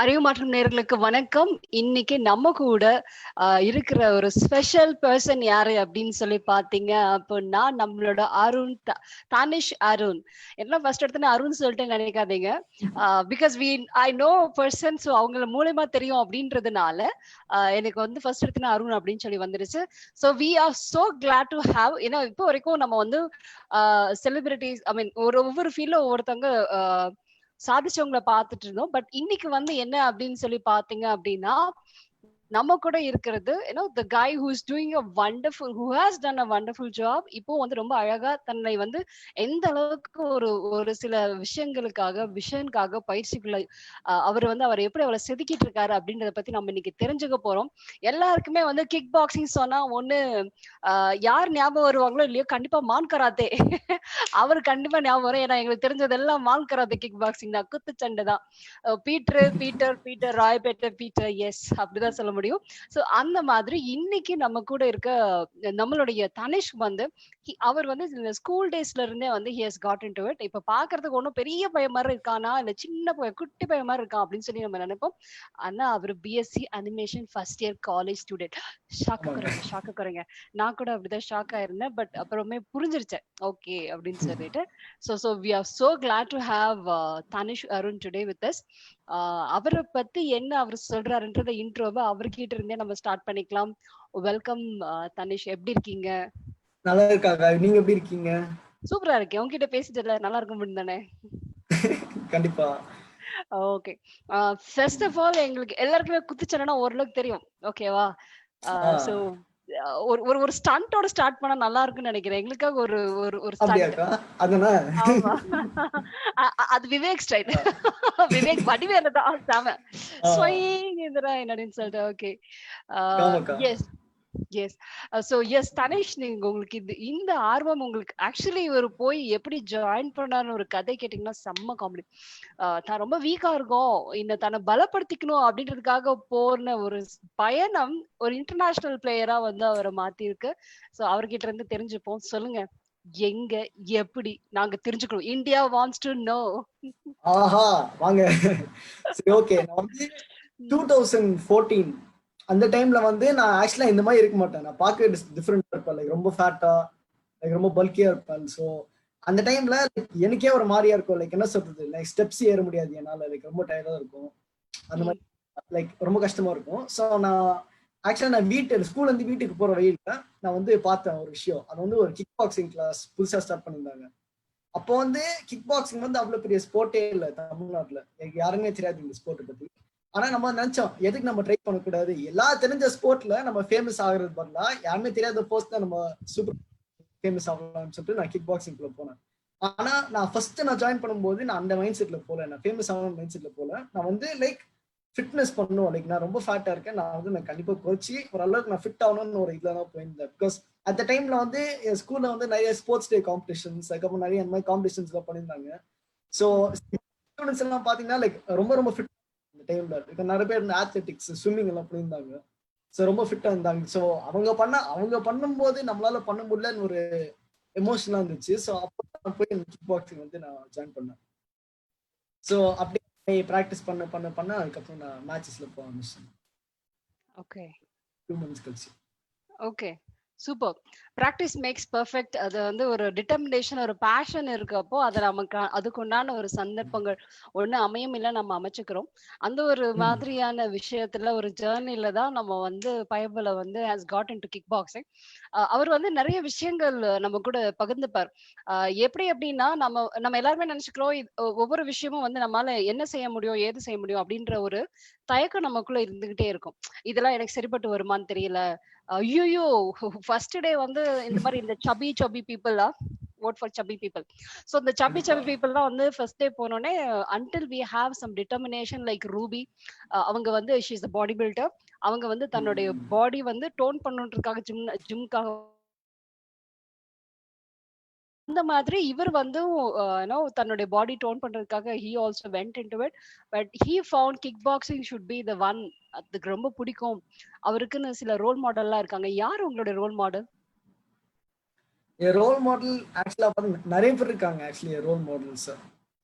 அறிவு மாற்றம் நேயர்களுக்கு வணக்கம். இன்னைக்கு நம்ம கூட இருக்கிற ஒரு ஸ்பெஷல் பர்சன் யாரு அப்படின்னு சொல்லி பாத்தீங்க அப்படின்னா நம்மளோட அருண் தானிஷ் அருண். என்ன ஃபர்ஸ்ட் எடுத்தோன்னே அருண் சொல்லிட்டு நினைக்காதீங்க. Because I know person, so அவங்கள மூலியமா தெரியும் அப்படின்றதுனால எனக்கு வந்து ஃபர்ஸ்ட் எடுத்தோன்னே அருண் அப்படின்னு சொல்லி வந்துருச்சு. So we are so glad to have. ஏன்னா இப்போ வரைக்கும் நம்ம வந்து செலிபிரிட்டிஸ், ஐ மீன் ஒவ்வொரு ஃபீல்ட்ல ஒவ்வொருத்தவங்க சாதிச்சவங்களை பார்த்துட்டு இருந்தோம். பட் இன்னைக்கு வந்து என்ன அப்படின்னு சொல்லி பாத்தீங்க அப்படின்னா நம்ம கூட இருக்கிறது the guy who is doing a wonderful, who has done a wonderful job. இப்போ வந்து ரொம்ப அழகா தன்னை வந்து எந்த அளவுக்கு ஒரு ஒரு சில விஷயங்களுக்காக பயிற்சிக்குள்ள அவர் எப்படி அவளை செதுக்கிட்டு இருக்காரு அப்படின்றத பத்தி நம்ம இன்னைக்கு தெரிஞ்சுக்க போறோம். எல்லாருக்குமே வந்து கிக் பாக்ஸிங் சொன்னா ஒண்ணு யார் ஞாபகம் வருவாங்களோ இல்லையோ, கண்டிப்பா மான் கராத்தே அவர் கண்டிப்பா ஞாபகம் வரும். ஏன்னா எங்களுக்கு தெரிஞ்சதெல்லாம் மான் கராத்தே கிக் பாக்ஸிங் தான், குத்துச்சண்டை தான். பீட்டர் ராய்பேட்டர் பீட்டர், எஸ் அப்படிதான் சொல்ல முடியும். சோ அந்த மாதிரி இன்னைக்கு நம்ம கூட இருக்க நம்மளுடைய தனிஷ் வந்து அவர் வந்து இந்த ஸ்கூல் டேஸ்ல இருந்தே வந்து he has got into it. இப்ப பாக்குறதுக்கு ஒன்னும் பெரிய பையன் மாதிரி இருக்கானா இல்ல சின்ன பையன் குட்டி பையன் மாதிரி இருக்கான் அப்படின்னு சொல்லி நம்ம நினைப்போம். ஆனா அவர் BSc animation first year college student. ஷாக்கு குறைங்க. நான் கூட அப்படிதான் ஷாக் ஆயிருந்தேன். பட் அப்புறமே புரிஞ்சிருச்சேன் ஓகே அப்படின்னு சொல்லிட்டு. so we are so glad to have Tanish Arun today with us. அவரை பத்தி என்ன அவர் சொல்றாருன்றத இன்ட்ரோவை அவர்கிட்ட இருந்தே நம்ம ஸ்டார்ட் பண்ணிக்கலாம். வெல்கம் தனிஷ், எப்படி இருக்கீங்க? நல்லா இருக்காங்க, நீங்க எப்படி இருக்கீங்க? சூப்பரா இருக்கேன். உங்ககிட்ட பேசிட்டல நல்லா இருக்கும் தானே? கண்டிப்பா. ஓகே. ஃபர்ஸ்ட் ஆஃப் ஆல் எங்களுக்கு எல்லாருக்குமே குத்துச்சண்டைனா ஓரளவுக்கு தெரியும், ஓகேவா? சோ ஒரு ஸ்டண்டோட ஸ்டார்ட் பண்ணா நல்லா இருக்கும்னு நினைக்கிறேன். எங்களுக்காக ஒரு ஒரு ஸ்டண்ட். அது விவேக் ஸ்டைல். விவேக் வடிவேல தான் சாம ஸ்வைங் இதுரா என்னன்னு சொல்லிட்டு. Okay. Yes. So yes Tanish, நீங்க உங்களுக்கு இந்த ஆர்வம் உங்களுக்கு ஆக்சுவலி ஒரு போய் எப்படி ஜாயின் பண்ணான்னு ஒரு கதை கேட்டீங்கன்னா செம்ம காமெடி. தான் ரொம்ப வீக்கா இருக்கும், இந்த தன்னை பலப்படுத்திக்கணும் அப்படின்றதுக்காக போன ஒரு பயணம் ஒரு இன்டர்நேஷனல் பிளேயரா வந்து அவரை மாத்திருக்கு. சோ அவர்கிட்ட இருந்து தெரிஞ்சுப்போம். சொல்லுங்க, எங்க எப்படி நாங்க தெரிஞ்சுக்கணும். India wants to know. ஆஹா வாங்க. சரி, ஓகே. நான் வந்து 2014 அந்த டைம்ல வந்து நான் ஆக்சுவலா இந்த மாதிரி இருக்க மாட்டேன். நான் பார்க்க டிஃப்ரெண்டா இருப்பேன், லைக் ரொம்ப ஃபேட்டா, லைக் ரொம்ப பல்கியா இருப்பேன். ஸோ அந்த டைம்ல எனக்கே ஒரு மாதிரியா இருக்கும், லைக் என்ன சொல்றது, லைக் ஸ்டெப்ஸ் ஏற முடியாது என்னால, லைக் ரொம்ப டயர்டா இருக்கும். அந்த மாதிரி லைக் ரொம்ப கஷ்டமா இருக்கும். ஸோ நான் ஆக்சுவலா நான் ஸ்கூல்ல இருந்து வீட்டுக்கு போற வழியில நான் வந்து பார்த்தேன் ஒரு விஷயம். அது வந்து ஒரு கிக் பாக்ஸிங் கிளாஸ் புதுசா ஸ்டார்ட் பண்ணியிருந்தாங்க. அப்போ வந்து கிக் பாக்ஸிங் வந்து அவ்வளவு பெரிய ஸ்போர்ட்டே இல்லை தமிழ்நாட்டுல, எனக்கு யாருமே தெரியாது இந்த ஸ்போர்ட்டை பத்தி. ஆனா நம்ம நினைச்சோம் எதுக்கு நம்ம ட்ரை பண்ணக்கூடாது, எல்லா தெரிஞ்ச ஸ்போர்ட்ல நம்ம ஃபேமஸ் ஆகுறது பதிலா யாருமே தெரியாத போஸ்ட் தான் நம்ம சூப்பர் ஃபேமஸ் ஆகலாம்னு சொல்லிட்டு நான் கிக் பாக்ஸிங்ல போனேன். ஆனா நான் ஃபர்ஸ்ட் ஜாயின் பண்ணும்போது நான் அந்த மைண்ட் செட்ல போல, நான் ஃபேமஸ் ஆகணும் மைண்ட் செட்ல போல. நான் வந்து லைக் ஃபிட்னஸ் பண்ணணும், லைக் நான் ரொம்ப ஃபேட்டா இருக்கேன், நான் கண்டிப்பா குறைச்சி ஓரளவுக்கு நான் ஃபிட் ஆகணும்னு ஒரு இதுல தான் போயிருந்தேன். பிகாஸ் அந்த டைம்ல வந்து என் ஸ்கூல்ல வந்து நிறைய ஸ்போர்ட்ஸ் டே காம்படிஷன்ஸ், அதுக்கப்புறம் நிறைய அந்த மாதிரி காம்படிஷன்ஸ் எல்லாம் பண்ணியிருந்தாங்க. ஸோ ஸ்டூடெண்ட்ஸ் எல்லாம் பாத்தீங்கன்னா லைக் ரொம்ப ஃபிட் அந்த டைம்ல இருக்க நிறைய பேர் இந்த ஆத்லெட்டிக்ஸ், ஸ்விம்மிங் எல்லாம் பண்ணியிருந்தாங்க. ஸோ ரொம்ப ஃபிட்டா இருந்தாங்க. ஸோ அவங்க பண்ணும்போது நம்மளால பண்ண முடியலன்னு ஒரு எமோஷனலா இருந்துச்சு. ஸோ அப்போ போய் கிக் பாக்ஸிங் வந்து நான் ஜாயின் பண்ணேன். ஸோ அப்படியே ப்ராக்டிஸ் பண்ண அதுக்கப்புறம் நான் மேட்சஸ்ல போக ஆரம்பிச்சேன். ஓகே. 2 months கழிச்சு. Okay, super. Practice makes perfect. அது வந்து ஒரு டிட்டர்மினேஷன், ஒரு பேஷன் இருக்கப்போ அதை நமக்கு அதுக்குண்டான ஒரு சந்தர்ப்பங்கள் ஒண்ணு அமையும், இல்ல நம்ம அமைச்சுக்கிறோம். அந்த ஒரு மாதிரியான விஷயத்துல ஒரு ஜேர்னில தான் நம்ம வந்து பயபல வந்து has got into kick boxing. அவர் வந்து நிறைய விஷயங்கள் நம்ம கூட பகிர்ந்துப்பார். எப்படி அப்படின்னா நம்ம எல்லாருமே நினைச்சுக்கிறோம் ஒவ்வொரு விஷயமும் வந்து நம்மளால என்ன செய்ய முடியும், ஏது செய்ய முடியும் அப்படின்ற ஒரு தயக்கம் நமக்குள்ள இருந்துகிட்டே இருக்கும். இதெல்லாம் எனக்கு சரிப்பட்டு வருமான்னு தெரியல, ஐயோ ஃபர்ஸ்ட் டே வந்து இந்த மாதிரி இந்த சபி பீப்புளா vote for chubby people. So the chubby people தான் வந்து ஃபர்ஸ்ட் டே போனோடனே until we have some determination like Ruby, அவங்க வந்து she is a body builder. அவங்க வந்து தன்னுடைய பாடி வந்து டோன் பண்ணுறதுக்காக ஜிம்காக அந்த மாதிரி இவர் வந்து தன்னுடைய பாடி டோன் பண்றதுக்காக he also went into it, but he found kickboxing should be the one. அதுக்கு ரொம்ப பிடிக்கும். அவருக்குன்னு சில ரோல் மாடல்லாம் இருக்காங்க. யார் உங்களுடைய ரோல் மாடல்? ரோல் மாடல் ஆக்சுவலா நிறைய பேர் இருக்காங்க. Actually role models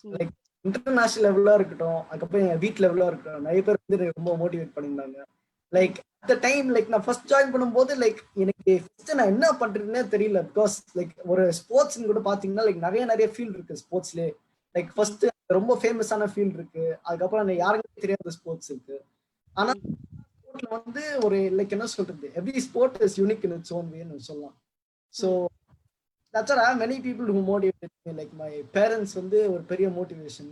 like international லெவலா இருக்கட்டும், அதுக்கப்புறம் என் வீட் லெவலா இருக்கட்டும், நிறைய பேர் வந்து ரொம்ப மோட்டிவேட் பண்ணியிருந்தாங்க. லைக் அந்த டைம் லைக் நான் ஃபர்ஸ்ட் ஜாயின் பண்ணும்போது லைக் எனக்கு ஃபர்ஸ்ட் நான் என்ன பண்றதுன்னே தெரியல. பிகாஸ் லைக் ஒரு ஸ்போர்ட்ஸ் கூட பாத்தீங்கன்னா லைக் நிறைய ஃபீல்ட் இருக்கு ஸ்போர்ட்ஸ்லயே. லைக் ஃபர்ஸ்ட் ரொம்ப ஃபேமஸான ஃபீல்ட் இருக்கு, அதுக்கப்புறம் யாருக்குமே தெரியாத ஸ்போர்ட்ஸ் இருக்கு. ஆனா ஸ்போர்ட்ல வந்து ஒரு லைக் என்ன சொல்றது, every sport is unique in its own வேன்னு சொல்லலாம். So that's why I have many people who motivated me. Like my parents வந்து ஒரு பெரிய மோட்டிவேஷன்.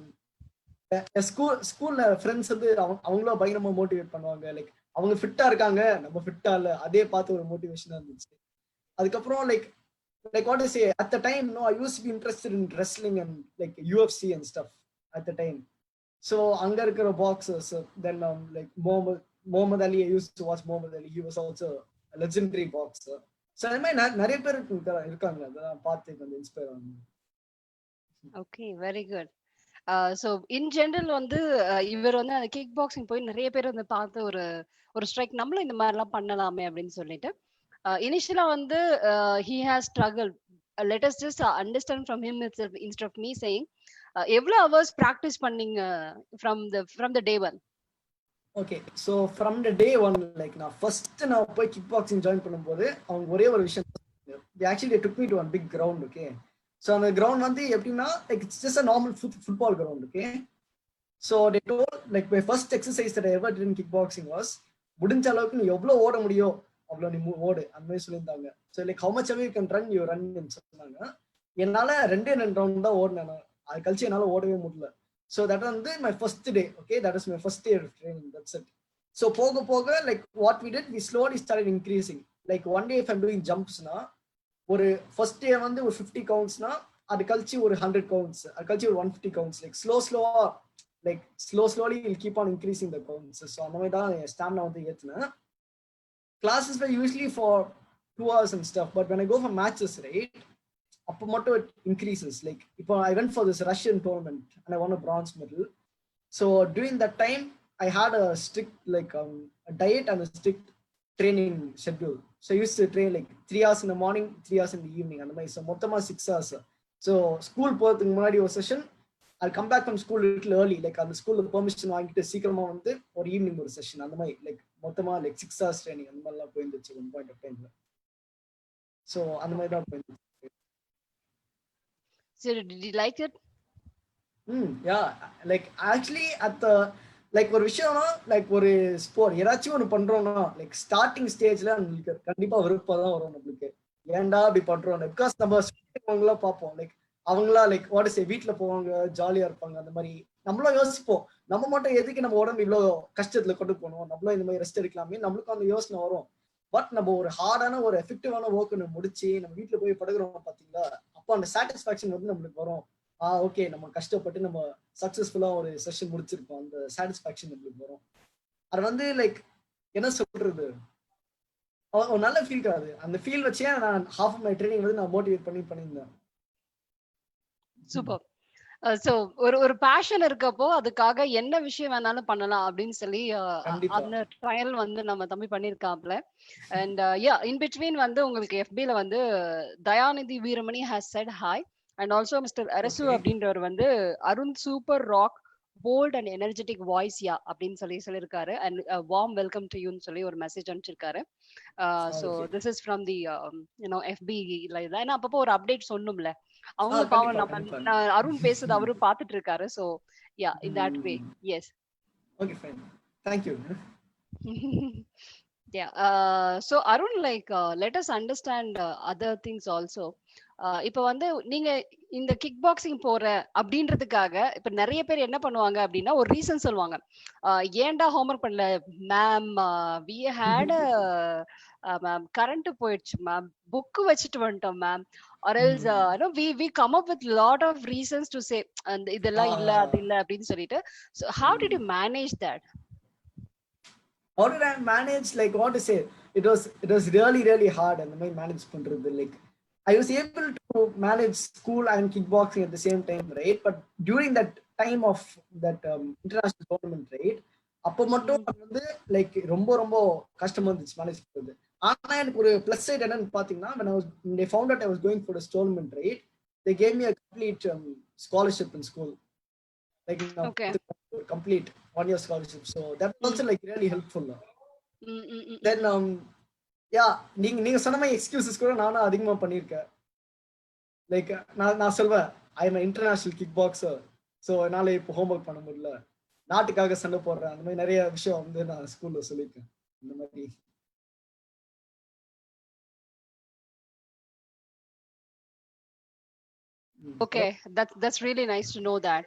ஸ்கூல்ல ஃப்ரெண்ட்ஸ் வந்து அவங்களும் பயங்கரமா மோட்டிவேட் பண்ணுவாங்க. லைக் அவங்க ஃபிட்டா இருக்காங்க, நம்ம ஃபிட்டா இல்ல, அதே பார்த்து ஒரு மோட்டிவேஷனா இருந்துச்சு. அதுக்கப்புறம் like like what is at the time no I used to be interested in wrestling and like UFC and stuff at the time. So அங்க இருக்கிற boxers, then like Muhammad Ali, I used to watch Muhammad Ali. He was also a legendary boxer. So அந்த மாதிரி நிறைய பேர் இருக்காங்க, அதெல்லாம் பார்த்து கொஞ்சம் இன்ஸ்பயர் ஆகும். Okay, very good. So in general வந்து இவர் வந்து அந்த கிக் பாக்ஸிங் போய் நிறைய பேர் வந்து பார்த்து ஒரு ஒரு ஸ்ட்ரைக் நம்மளும் இந்த மாதிரிலாம் பண்ணலாமே அப்படின்னு சொல்லிட்டு இனிஷியலா வந்து he has struggle. Let us just understand from him itself instead of me saying எவ்வளவு ஹவர்ஸ் பிராக்டிஸ் பண்ணீங்க from the day one? Okay, so from the day one like நான் போய் கிக் பாக்ஸிங் ஜாயின் பண்ணும்போது அவங்க ஒரே ஒரு விஷயம், actually took me to one big ground. Okay, so அந்த கிரவுண்ட் வந்து எப்படின்னா like it's just a normal football ground. Okay, so they told like my first exercise that I ever did in kick boxing was, முடிஞ்ச அளவுக்கு நீ எவ்வளோ ஓட முடியோ அவ்வளோ நீ ஓடு, அந்த மாதிரி சொல்லியிருந்தாங்க. So like how much ever you can run you run சொன்னாங்க. என்னால 2 ரவுண்ட் தான் ஓடினேன் நான், அது கழிச்சு என்னால ஓடவே முடியல. ஸோ தட் வந்து my first day. Okay, that is my first day of training, that's it. So போக போக like what we did, we slowly started increasing. Like one day if I'm doing ஜம்ப்ஸ்னா, ஒரு ஃபர்ஸ்ட் டே வந்து ஒரு 50 கவுண்ட்ஸ்னா, அது கழிச்சு ஒரு 100 கவுண்ட்ஸ், அது கழிச்சு ஒரு 150 கவுண்ட்ஸ், லைக் ஸ்லோவா like slowly will keep on increasing the counts. So அந்த மாதிரி தான் ஸ்டாமினா வந்து ஏத்துனேன். Classes were usually for 2 hours and stuff, but when I go for matches, right, அப்போ மட்டும் it increases. Like இப்போ I went for this Russian tournament and I won a bronze medal. So during that time I had a strict like a diet and a strict training schedule. So I used to train like 3 hours in the morning, 3 hours in the evening, அந்த மாதிரி. So மொத்தமா 6 hours. So school போறதுக்கு முன்னாடி ஒரு session, I'll come back from school a little early, like அந்த ஸ்கூல்ல permission வாங்கிட்டு சீக்கிரமா வந்து ஒரு ஈவினிங் ஒரு செஷன், அந்த மாதிரி லைக் மொத்தமா லைக் 6 hours ட்ரைனிங் அந்த மாதிரிலாம் போயிருந்துச்சு ஒன் பாயிண்ட் ஆஃப் டைம்ல. ஸோ அந்த மாதிரி தான் போயிருந்துச்சு. So did you like it? Yeah, like actually like ஒரு விஷயம்னா லைக் ஒரு ஸ்போர்ட் ஏதாச்சும் ஒன்று பண்றோம்னா லைக் ஸ்டார்டிங் ஸ்டேஜ்ல நம்மளுக்கு கண்டிப்பா விருப்பம் தான் வரும். நம்மளுக்கு ஏன்டா அப்படி பண்றோம், பிகாஸ் நம்ம அவங்களாம் பார்ப்போம், லைக் அவங்களா லைக் வாட் இஸ் வீட்டுல போவாங்க, ஜாலியா இருப்பாங்க, அந்த மாதிரி நம்மளும் யோசிப்போம், நம்ம மட்டும் எதுக்கு நம்ம உடம்பு இவ்வளவு கஷ்டத்துல கொண்டு போகணும், நம்மளும் இந்த மாதிரி ரெஸ்ட் எடுக்கலாமே, நம்மளுக்கும் அந்த யோசனை வரும். பட் நம்ம ஒரு ஹார்டான ஒரு எஃபெக்டிவான ஒர்க் ஒன்று முடிச்சு நம்ம வீட்டுல போய் படுக்கிறோம் பாத்தீங்களா, அப்போ அந்த சாட்டிஸ்பாக்சன் வந்து நம்மளுக்கு வரும். ஓகே, நம்ம கஷ்டப்பட்டு நம்ம சக்சஸ்ஃபுல்லா ஒரு செஷன் முடிச்சிருக்கோம், அந்த சாட்டிஸ்பாக்சன் நம்மளுக்கு வரும். அது வந்து லைக் என்ன சொல்றது, ஒரு நல்ல ஃபீல் காது. அந்த ஃபீல் வச்சே நான் ஹாஃப் ஆஃப் மை ட்ரைனிங் வந்து நான் மோட்டிவேட் பண்ணியிருந்தேன். சூப்பர். சோ ஒரு பேஷன் இருக்கப்போ அதுக்காக என்ன விஷயம் வேணாலும் பண்ணலாம் அப்படின்னு சொல்லி அந்த ட்ரையல் வந்து நம்ம தம்பி பண்ணிருக்காப்ல. அண்ட் யா, இன் பிட்வீன் வந்து உங்களுக்கு எஃபில வந்து Dhayanidhi Veeramani has said hi and also mister Arasu அப்படின்றவர் வந்து Arun super rock bold and energetic voice yeah அப்படின்னு சொல்லியிருக்காரு. அண்ட் வார்ம் வெல்கம் டு யூன்னு சொல்லி ஒரு மெசேஜ் அனுப்பிச்சிருக்காரு. So this is from the FB. ஏன்னா அப்பப்போ ஒரு அப்டேட் சொன்னோம்ல, அவங்க பாவம் நம்ம அருண் பேசுறது அவரும் பாத்துட்டு இருக்காரு. So yeah, in that way. Yes, okay fine, thank you. Yeah, so Arun, like let us understand other things also. இப்ப வந்து நீங்க இந்த கிக் பாக்ஸிங் போற அப்படின்றதுக்காக இப்ப நிறைய பேர் என்ன பண்ணுவாங்க அப்படின்னா ஒரு ரீசன் சொல்லுவாங்க. ஏன்டா ஹோம்ஒர்க் பண்ணல ma'am, we had ma'am, current போயிடுச்சு மேம், புக் வச்சுட்டு வந்துட்டோம் ma'am, or else no we come up with lot of reasons to say and இதெல்லாம் இல்ல அது இல்ல அப்படின்னு சொல்லிட்டு. So how did you manage that? How did I manage, like what to say, it was really hard and I manage பண்றது. Like I was able to manage school and kickboxing at the same time, right? But during that time of that international tournament, right, அப்போ மட்டும் வந்து like ரொம்ப கஷ்டமா இருந்துச்சு manage பண்றது. ஆனா எனக்கு ஒரு பிளஸ் சைட் என்னன்னு பாத்தீங்கன்னா, when they found out I was going for this tournament, right, they gave me a complete scholarship in school. like Okay. complete 1 year scholarship. So that's also like really helpful. Then yeah, நீங்க சொன்ன மாதிரி excuses கூட நானும் அதிகமா பண்ணியிருக்கேன். Like நான் சொல்வேன் I am international kick boxer, so என்னால இப்போ ஹோம்ஒர்க் பண்ண முடியல, நாட்டுக்காக சண்டை போடுறேன், அந்த மாதிரி நிறைய விஷயம் வந்து நான் ஸ்கூல்ல சொல்லியிருக்கேன். இந்த மாதிரி Okay, that's really nice to know that.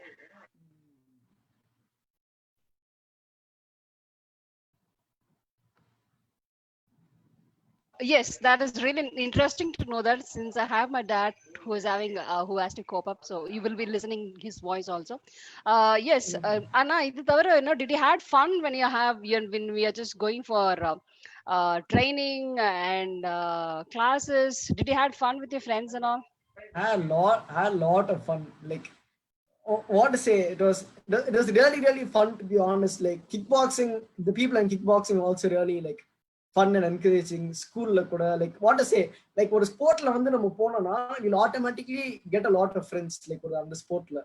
Yes, that is really interesting to know that, since I have my dad who is having who has to cope up, so you will be listening his voice also. Yes, Anna, idu thavara, did you had fun when when we are just going for training and classes? Did you had fun with your friends and all? I had a lot of fun. Like what to say, it was really really fun, to be honest. Like kickboxing, the people in kickboxing also really like fun and encouraging. School kuda, like what to say, like ஒரு ஸ்போர்ட்ல வந்து நம்ம போனோம்னா you'll automatically get a lot of friends like ஒரு அந்த ஸ்போர்ட்ல.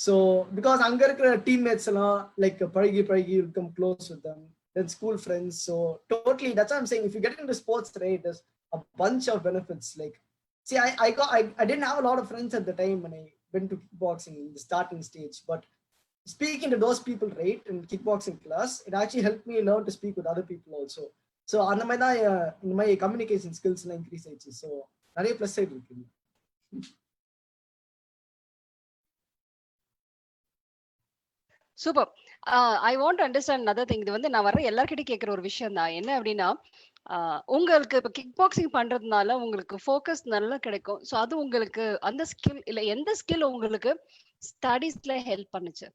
So because அங்க இருக்கிற teammates எல்லாம் like பழகி you'll become close with them, then school friends. So totally, that's what I'm saying, if you get into sports, right, there's a bunch of benefits. Like see, I didn't have a lot of friends at the time when I went to kickboxing in the starting stage, but speaking to those people, right, in kickboxing class, it actually helped me learn to speak with other people also. So அந்த மாதிரி தான் இந்த மாதிரி communication skills எல்லாம் increase ஆயிடுச்சு. So நிறைய plus side இருக்கு. Super. I want to understand another thing. இது வந்து நான் வர எல்லார்கிட்டயும் கேட்குற ஒரு விஷயம் தான். என்ன அப்படின்னா, உங்களுக்கு இப்போ கிக் பாக்ஸிங் பண்றதுனால உங்களுக்கு ஃபோக்கஸ் நல்லா கிடைக்கும். ஸோ அது உங்களுக்கு அந்த ஸ்கில் இல்லை எந்த ஸ்கில் உங்களுக்கு ஸ்டடீஸ்ல ஹெல்ப் பண்ணுச்சு?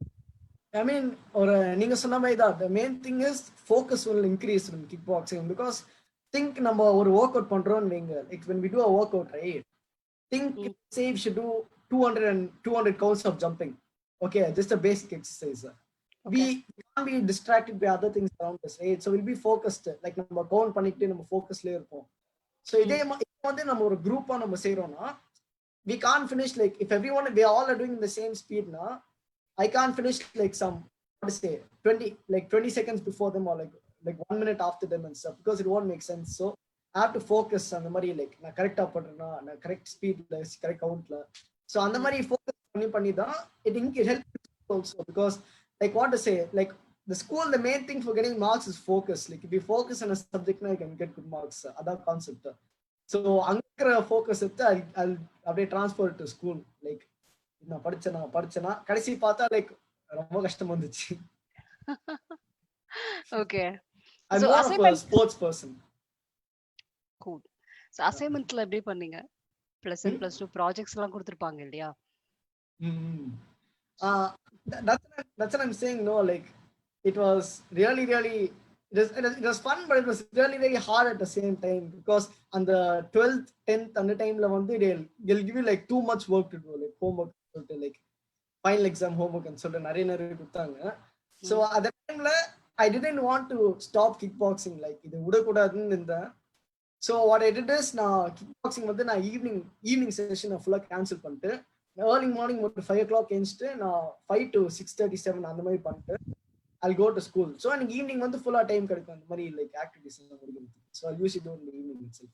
I mean, or நீங்க சொன்ன மாதிரி தான், the main thing is focus will increase in kickboxing, because think நம்ம ஒரு ஒர்க் அவுட் பண்றோம்னு வைங்க, like when we do a workout, right, think say we should do 200 counts of jumping. Okay, just a basic exercise. We can't be distracted by other things around us, right? So we'll be focused, like நம்ம count பண்ணிட்டு நம்ம ஃபோக்கஸ்லயே இருப்போம். So இதே வந்து நம்ம ஒரு குரூப்பா நம்ம செய்யறோம்னா, we can't finish like if everyone they all are doing in the same speed na, I can't finish like some, what to say, 20 seconds before them, or like 1 minute after them and stuff, because it won't make sense. So I have to focus on the mari, like na correct பண்றேனா, na correct speed la, correct count la. So அந்த மாதிரி focus பண்ணி தான் it helps also, because like what to say, like the school, the main thing for getting marks is focus. Like if you focus on a subject na, you can get good marks. That's concept. So அங்கிற focus எடுத்து I'll அப்படியே transfer to school. Like நான் படிச்சேனா கடைசி பார்த்தா like ரொம்ப கஷ்டமா இருந்துச்சு. Okay. I'm more of a sports person. Cool. So அசைன்மென்ட்ல எப்படி பண்ணீங்க? +1 +2 ப்ராஜெக்ட்ஸ் எல்லாம் கொடுத்திருப்பாங்க இல்லையா? That's what I'm saying. No, like it was really it was fun, but it was really very hard at the same time, because on the 12th 10th and the time la vandu they'll give you like too much work to do, like homework, like final exam homework and so நிறைய கொடுத்தாங்க. So at that time la I didn't want to stop kickboxing, like இது விடக்கூடாதுன்னு இருந்தேன். So what I did is, நான் kickboxing வந்து நான் evening session ஃபுல்லா cancel பண்ணிட்டு early morning ஒரு 5 o'clock எழுந்துட்டு நான் 5 to 6:37 அந்த மாதிரி பண்ணிட்டு I'll go to school. So எனக்கு ஈவினிங் வந்து ஃபுல்லா டைம் கிடைக்கும் அந்த மாதிரி லைக் ஆக்டிவிட்டிஸ் எல்லாம் முடிக்கிறதுக்கு. So I'll usually do in the evening itself.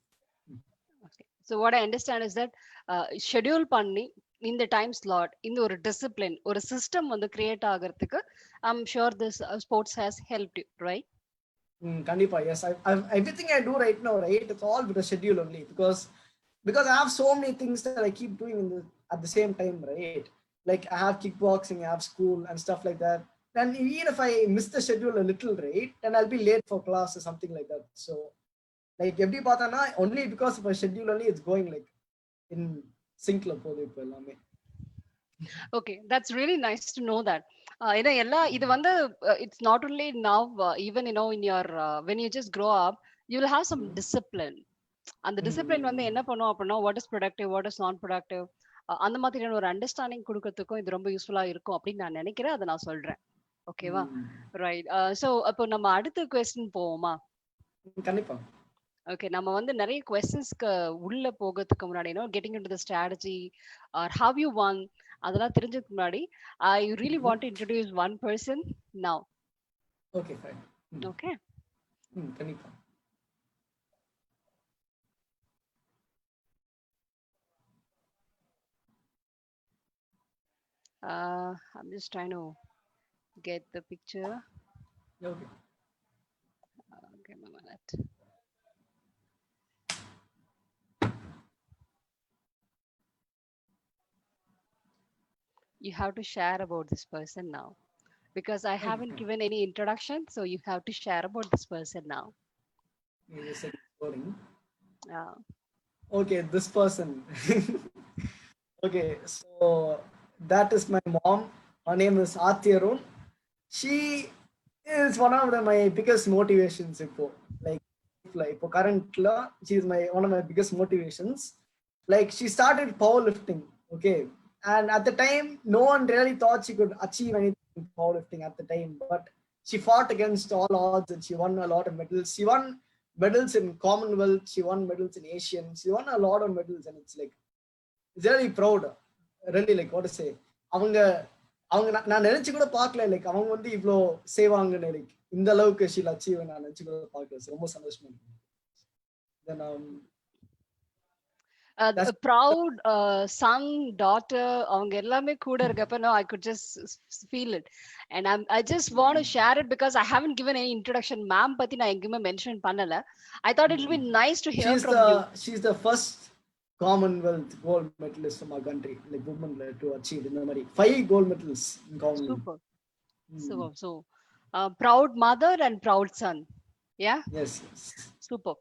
Okay. So what I understand is that schedule பண்ணி இந்த டைம் ஸ்லாட், இந்த ஒரு டிசிப்ளின், ஒரு சிஸ்டம் வந்து கிரியேட் ஆகிறதுக்கு I'm sure this sports has helped you, right? கண்டிப்பா, yes. Everything I do right now, right, it's all with a schedule only, because I have so many things that I keep doing at the same time, right? Like I have kickboxing, I have school and stuff like that. And even if I miss the schedule a little, right, then I'll be late for class or something like that. So like எப்படி பார்த்தனா, only because of a schedule only it's going like in sync la போகுது இப்போ எல்லாமே. Okay, that's really nice to know that. ஏன்னா எல்லாம் இது வந்து it's not only now, even in your when you just grow up, you will have some discipline. அந்த discipline வந்து என்ன பண்ணும் அப்படின்னா, what is productive, what is non productive, அந்த மாதிரியான ஒரு அண்டர்ஸ்டாண்டிங் கொடுக்கறதுக்கும் இது ரொம்ப யூஸ்ஃபுல்லா இருக்கும் அப்படின்னு நான் நினைக்கிறேன். அதை நான் சொல்றேன். ஓகேவா? ரைட். சோ அப்போ நம்ம அடுத்த கொஸ்டின் போவோமா? கண்டிப்பா. ஓகே, நம்ம வந்து நிறைய கொஸ்டின்ஸ்க்கு உள்ள போகிறதுக்கு முன்னாடி getting into the strategy or how you won அதெல்லாம் தெரிஞ்சதுக்கு முன்னாடி I really want to introduce one person now. Okay fine. Okay. கண்டிப்பா. I'm just trying to get the picture. Okay. Give me a minute. You have to share about this person now because I haven't fine. given any introduction, so you have to share about this person now. Yes, exploring. Yeah. Okay, this person. Okay, so that is my mom. Her name is Aarthi Arun. She is one of my biggest motivations. Like currently, she is one of my biggest motivations. Like she started powerlifting, okay, and at the time, no one really thought she could achieve anything in powerlifting at the time. But she fought against all odds and she won a lot of medals. She won medals in Commonwealth. She won medals in Asian. She won a lot of medals, and it's like it's really proud. Really, like what to say. அவங்க அவங்க நான் நினைச்சு கூட பார்க்கல, like அவங்க வந்து இவ்வளோ செய்வாங்கன்னு, லைக் இந்த அளவுக்கு ஷீல் அச்சீவ் நான் நினைச்சு கூட பார்க்கல. ரொம்ப சந்தோஷமா இருக்கு. A proud son, daughter, அவங்க எல்லாமே கூட இருக்கப்ப no, I could just feel it. And I just want to share it because I haven't given any introduction. Ma'am பத்தி நான் எங்கேயுமே மென்ஷன் பண்ணல. I thought it will be nice to hear from you. She's the first Commonwealth gold medalist from our country, like women to achieve in the மாதிரி 5 gold medals in Commonwealth. Super. So proud mother and proud son. Yeah. Yes. Super.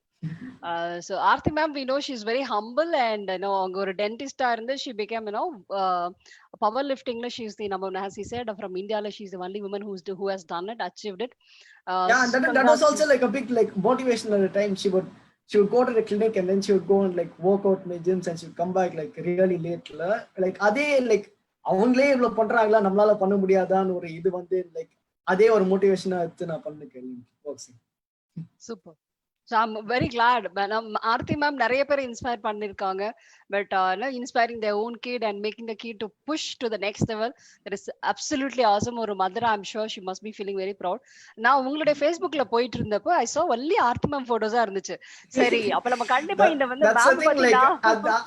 So Aarthi ma'am, we know she's very humble, and அவங்க ஒரு dentist இருந்து she became powerlifting. She's the number one, as he said, from India. She's the only woman who has done it, achieved it. Yeah, and that was also like a big like motivation at the time. She would go to the clinic and then she would go and like work out in the gyms and she would come back like really late. Like அதே like அவங்களே இவ்வளவு பண்றாங்களா, நம்மளால பண்ண முடியாதான்னு ஒரு இது வந்து like அதே ஒரு மோட்டிவேஷனா எடுத்து நான் பண்ணிருக்கேன் boxing. Super. So I'm very glad. Aarthi ma'am நிறைய பேர் இன்ஸ்பயர் பண்ணிருக்காங்க, but inspiring their own kid and making the kid to push to the next level, that is absolutely awesome. ஒரு mother, I'm sure she must be feeling very proud. நான் உங்களுடைய Facebookல போயிட்டு இருந்தப்போ I saw only Aarthi ma'am photos இருந்துச்சு. சரி, அப்ப நம்ம கண்டிப்பா இந்த வந்து மேம் பத்தி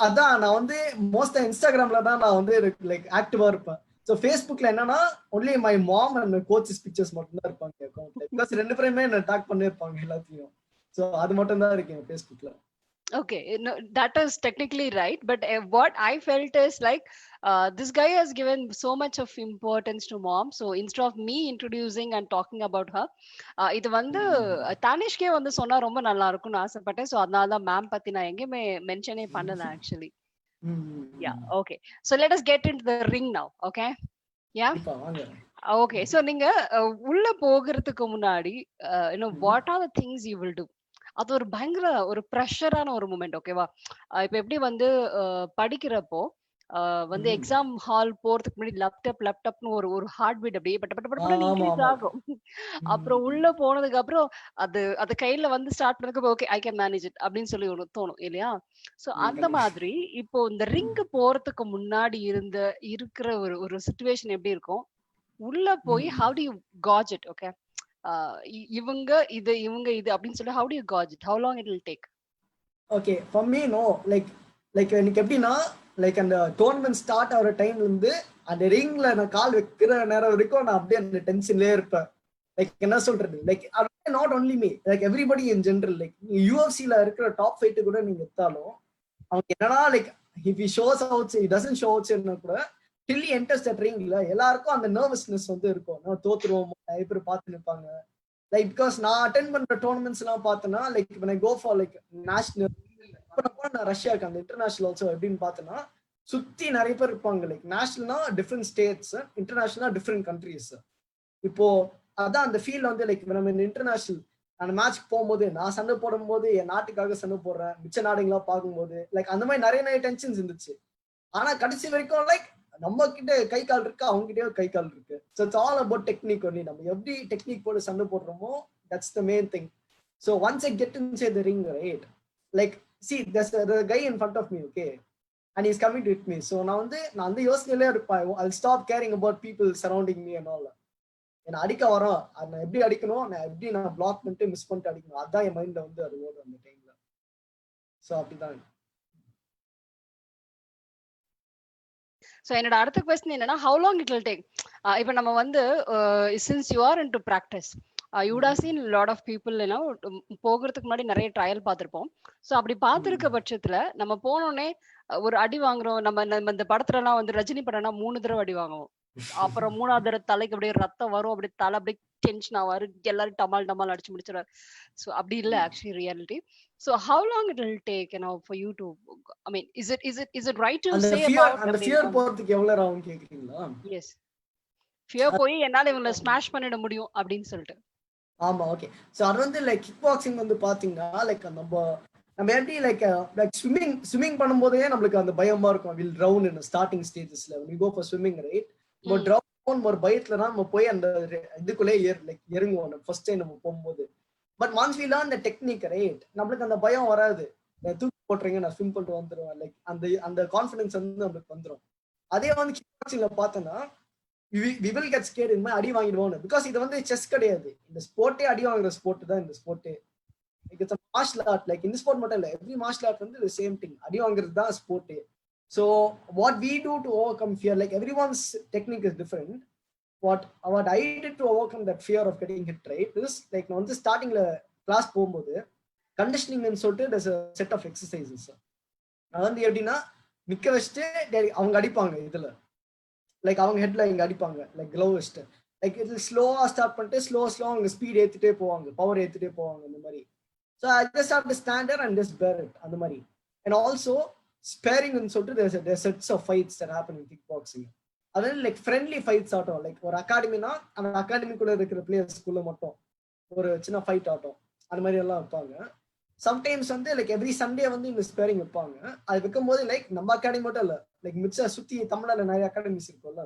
அதான் நான் வந்து மோஸ்டா இன்ஸ்டாகிராம்ல தான் நான் வந்து லைக் ஆக்டிவா இருப்பேன். So Facebookல என்னன்னா only my mom and my coach's pictures மட்டும் தான் இருப்பாங்க அக்கவுண்ட்ல. பிளஸ் ரெண்டு பேருமே என்ன டாக் பண்ணிருப்பாங்க எல்லாத்தையும். So அது மட்டும் தான் இருக்கு Facebookல. Okay, no, that is technically right, but what I felt is like this guy has given so much of importance to mom. So instead of me introducing and talking about her, இது வந்து தானிஷ்கே வந்து சொன்னா ரொம்ப நல்லா இருக்கும்னு ஆசைப்பட்டேன். So அதனால தான் மேம் பத்தி நான் எங்கேயுமே மென்ஷனே பண்ணல actually. Yeah, okay. So let us get into the ring now, okay? Yeah. Okay, so நீங்க உள்ள போகிறதுக்கு முன்னாடி what are the things you will do? அது ஒரு பயங்கர ஒரு ப்ரெஷரான ஒரு மூமெண்ட், ஓகேவா? இப்ப எப்படி வந்து படிக்கிறப்போ வந்து எக்ஸாம் ஹால் போறதுக்கு முன்னாடி லேப்டாப்னு ஒரு ஹார்ட் பீட் அப்படியே பட்ட இன்க்ரீஸ் ஆகும். அப்புறம் உள்ள போனதுக்கு அப்புறம் அது கையில வந்து ஸ்டார்ட் பண்ணதுக்கு okay I can manage it அப்படின்னு சொல்லி ஒரு தோணும் இல்லையா? சோ அந்த மாதிரி இப்போ இந்த ரிங்கு போறதுக்கு முன்னாடி இருக்கிற ஒரு சிச்சுவேஷன் எப்படி இருக்கும்? உள்ள போய் how do you gauge it? Okay, இவங்க இது அப்படின்னு சொல்லி how do you gauge it? How long it will take? Okay, for me no, like எனக்கு எப்படின்னா லைக் அந்த டோர்னமெண்ட் ஸ்டார்ட் ஆகிற டைம்ல இருந்து அந்த ரிங்ல நான் கால் வைக்கிற நேரம் வரைக்கும் நான் அப்படியே அந்த டென்ஷன்லயே இருப்பேன். லைக் என்ன சொல்றது, like not only me, like everybody in general. Like யூஎஃப்சில இருக்கிற டாப் ஃபைட் கூட நீங்க எடுத்தாலும் அவங்க என்னன்னா like if he shows outs he doesn't show அவுட்ஸ்னா கூட till he enters that ring எல்லாருக்கும் அந்த நர்வஸ்னஸ் வந்து இருக்கும். நான் தோத்துருவோம் நிறைய பேர் பார்த்து நிற்பாங்க. லைக் பிகாஸ் நான் அட்டென்ட் பண்ற டோர்னமெண்ட்ஸ் எல்லாம் பார்த்தேன்னா like when I go for like national, நான் ரஷ்யாவுக்கு அந்த இன்டர்நேஷனல் ஆல்சோ எப்படின்னு பார்த்தேன்னா சுத்தி நிறைய பேர் இருப்பாங்க. லைக் நேஷனல்னா டிஃப்ரெண்ட் ஸ்டேட்ஸ், இன்டர்நேஷனல்னா டிஃப்ரெண்ட் கண்ட்ரிஸ். இப்போ அதான் அந்த ஃபீல் வந்து லைக் நம்ம இந்த இன்டர்நேஷனல் அந்த மேட்ச்க்கு போகும்போது நான் சண்டை போடும்போது என் நாட்டுக்காக சண்டை போடுறேன், மிச்ச நாடுங்களாம் பார்க்கும்போது லைக் அந்த மாதிரி நிறைய டென்ஷன்ஸ் இருந்துச்சு. ஆனா கடைசி வரைக்கும் லைக் நம்ம கிட்ட கை கால் இருக்கு, அவங்க கிட்டே கை கால் இருக்கு. So it's all about technique only. நம்ம எப்படி டெக்னிக் போட்டு சண்டை போடுறோமோ that's the main thing. So once I get inside the ring right, like see there's a guy in front of me, okay, and he's coming with me. So நான் வந்து யோசனையிலே இருப்பேன், I'll stop caring about people surrounding me and all. என்ன அடிக்க வரோம், நான் எப்படி அடிக்கணும், நான் பிளாக் பண்ணிட்டு மிஸ் பண்ணிட்டு அடிக்கணும், அதான் என் மைண்ட்ல வந்து அது ஓடும் அந்த டைம்ல. ஸோ அப்படிதான். ஸோ என்னோட அடுத்த கொஸ்டின் என்னன்னா, how long it will take? இப்போ நம்ம வந்து since you are in to practice, you would have seen lot of people போகிறதுக்கு முன்னாடி நிறைய ட்ரையல் பார்த்துருப்போம். ஸோ அப்படி பார்த்துருக்க பட்சத்துல நம்ம போனோடனே ஒரு அடி வாங்குறோம். நம்ம இந்த படத்துல எல்லாம் வந்து ரஜினி படம்னா 3 தடவை அடி வாங்குவோம். அப்புறம் 3ஆவது தடவை தலைக்கு அப்படியே ரத்தம் வரும், அப்படியே தலை அப்படியே டென்ஷன் ஆவாரு, எல்லாரும் டமால் டமால் அடிச்சு முடிச்சிருவாரு. ஸோ அப்படி இல்லை actually reality. So how long it will take, for you to, I mean, is it right to say about அந்த fear போறதுக்கு எவ்வளவு ஆகும் கேக்குறீங்களா? Yes, fear போய் என்னால இவங்கள ஸ்மாஷ் பண்ணிட முடியும் அப்படின்னு சொல்லிட்டு. ஆமா, ஓகே. சோ அது வந்து லைக் கிக் பாக்ஸிங் வந்து பாத்தீங்கன்னா லைக் நம்ம எப்படி லைக் ஸ்விம்மிங் பண்ணும்போதே நம்மளுக்கு அந்த பயமா இருக்கும். வில் ட்ரவுன் இன் ஸ்டார்டிங் ஸ்டேஜஸ்ல when you go for swimming, right? நம்ம ட்ரவுன் ஒரு பயத்துல தான் நம்ம போய் அந்த இதுக்குள்ளே இறங்குவோம் ஃபர்ஸ்ட் டைம் நம்ம போகும்போது. But once we learn the technique, right, நம்மளுக்கு அந்த பயம் வராது. தூக்கி போட்டுறீங்க, நான் ஸ்விம் பண்ணிட்டு வந்துடுவேன், லைக் அந்த கான்ஃபிடன்ஸ் வந்து நம்மளுக்கு வந்துடும். அதே வந்து கிக் பாக்ஸிங்ல பார்த்தோன்னா we will get scared, இந்த மாதிரி அடி வாங்கிடுவோம். பிகாஸ் இது வந்து செஸ் கிடையாது, இந்த ஸ்போர்ட்டே அடி வாங்குற ஸ்போர்ட் தான். இந்த ஸ்போர்ட்டே it's a martial art. Like இந்த ஸ்போர்ட் மட்டும் இல்லை, எவ்ரி மார்ஷல் ஆர்ட் வந்து சேம் திங், அடி வாங்குறது தான் ஸ்போர்ட்டே. So what we do to overcome fear, like everyone's technique is different. What I did to overcome that fear of getting hit, right, is like நான் வந்து ஸ்டார்டிங்ல கிளாஸ் போகும்போது கண்டிஷனிங்னு சொல்லிட்டு there's a set of exercises. அது வந்து எப்படின்னா நிக்க வச்சுட்டு அவங்க அடிப்பாங்க, இதுல லைக் அவங்க ஹெட்ல இங்க அடிப்பாங்க, லைக் க்ளோவ் வச்சுட்டு, லைக் இது ஸ்லோவா ஸ்டார்ட் பண்ணிட்டு ஸ்லோ அவங்க ஸ்பீட் ஏத்திட்டே போவாங்க, பவர் ஏத்திட்டே போவாங்க, இந்த மாதிரி. So I just have to stand there and just bear it, அந்த மாதிரி. அண்ட் ஆல்சோ ஸ்பேரிங்னு சொல்லிட்டு there's sets of fights that happen in kickboxing. அதாவது லைக் ஃப்ரெண்ட்லி ஃபைட்ஸ் ஆட்டம், லைக் ஒரு அகாடமினா அந்த அகாடமிக்குள்ள இருக்கிற பிளேயர்ஸ்குள்ள மட்டும் ஒரு சின்ன ஃபைட் ஆட்டம், அந்த மாதிரி எல்லாம் வைப்பாங்க. சம்டைம்ஸ் வந்து லைக் எவ்ரி சண்டே வந்து இந்த ஸ்பேரிங் வைப்பாங்க. அது வைக்கும்போது லைக் நம்ம அகாடமி மட்டும் இல்லை, லைக் மிச்ச சுத்தி தமிழ்நாட்டில் நிறைய அகாடமிஸ் இருக்கும்ல,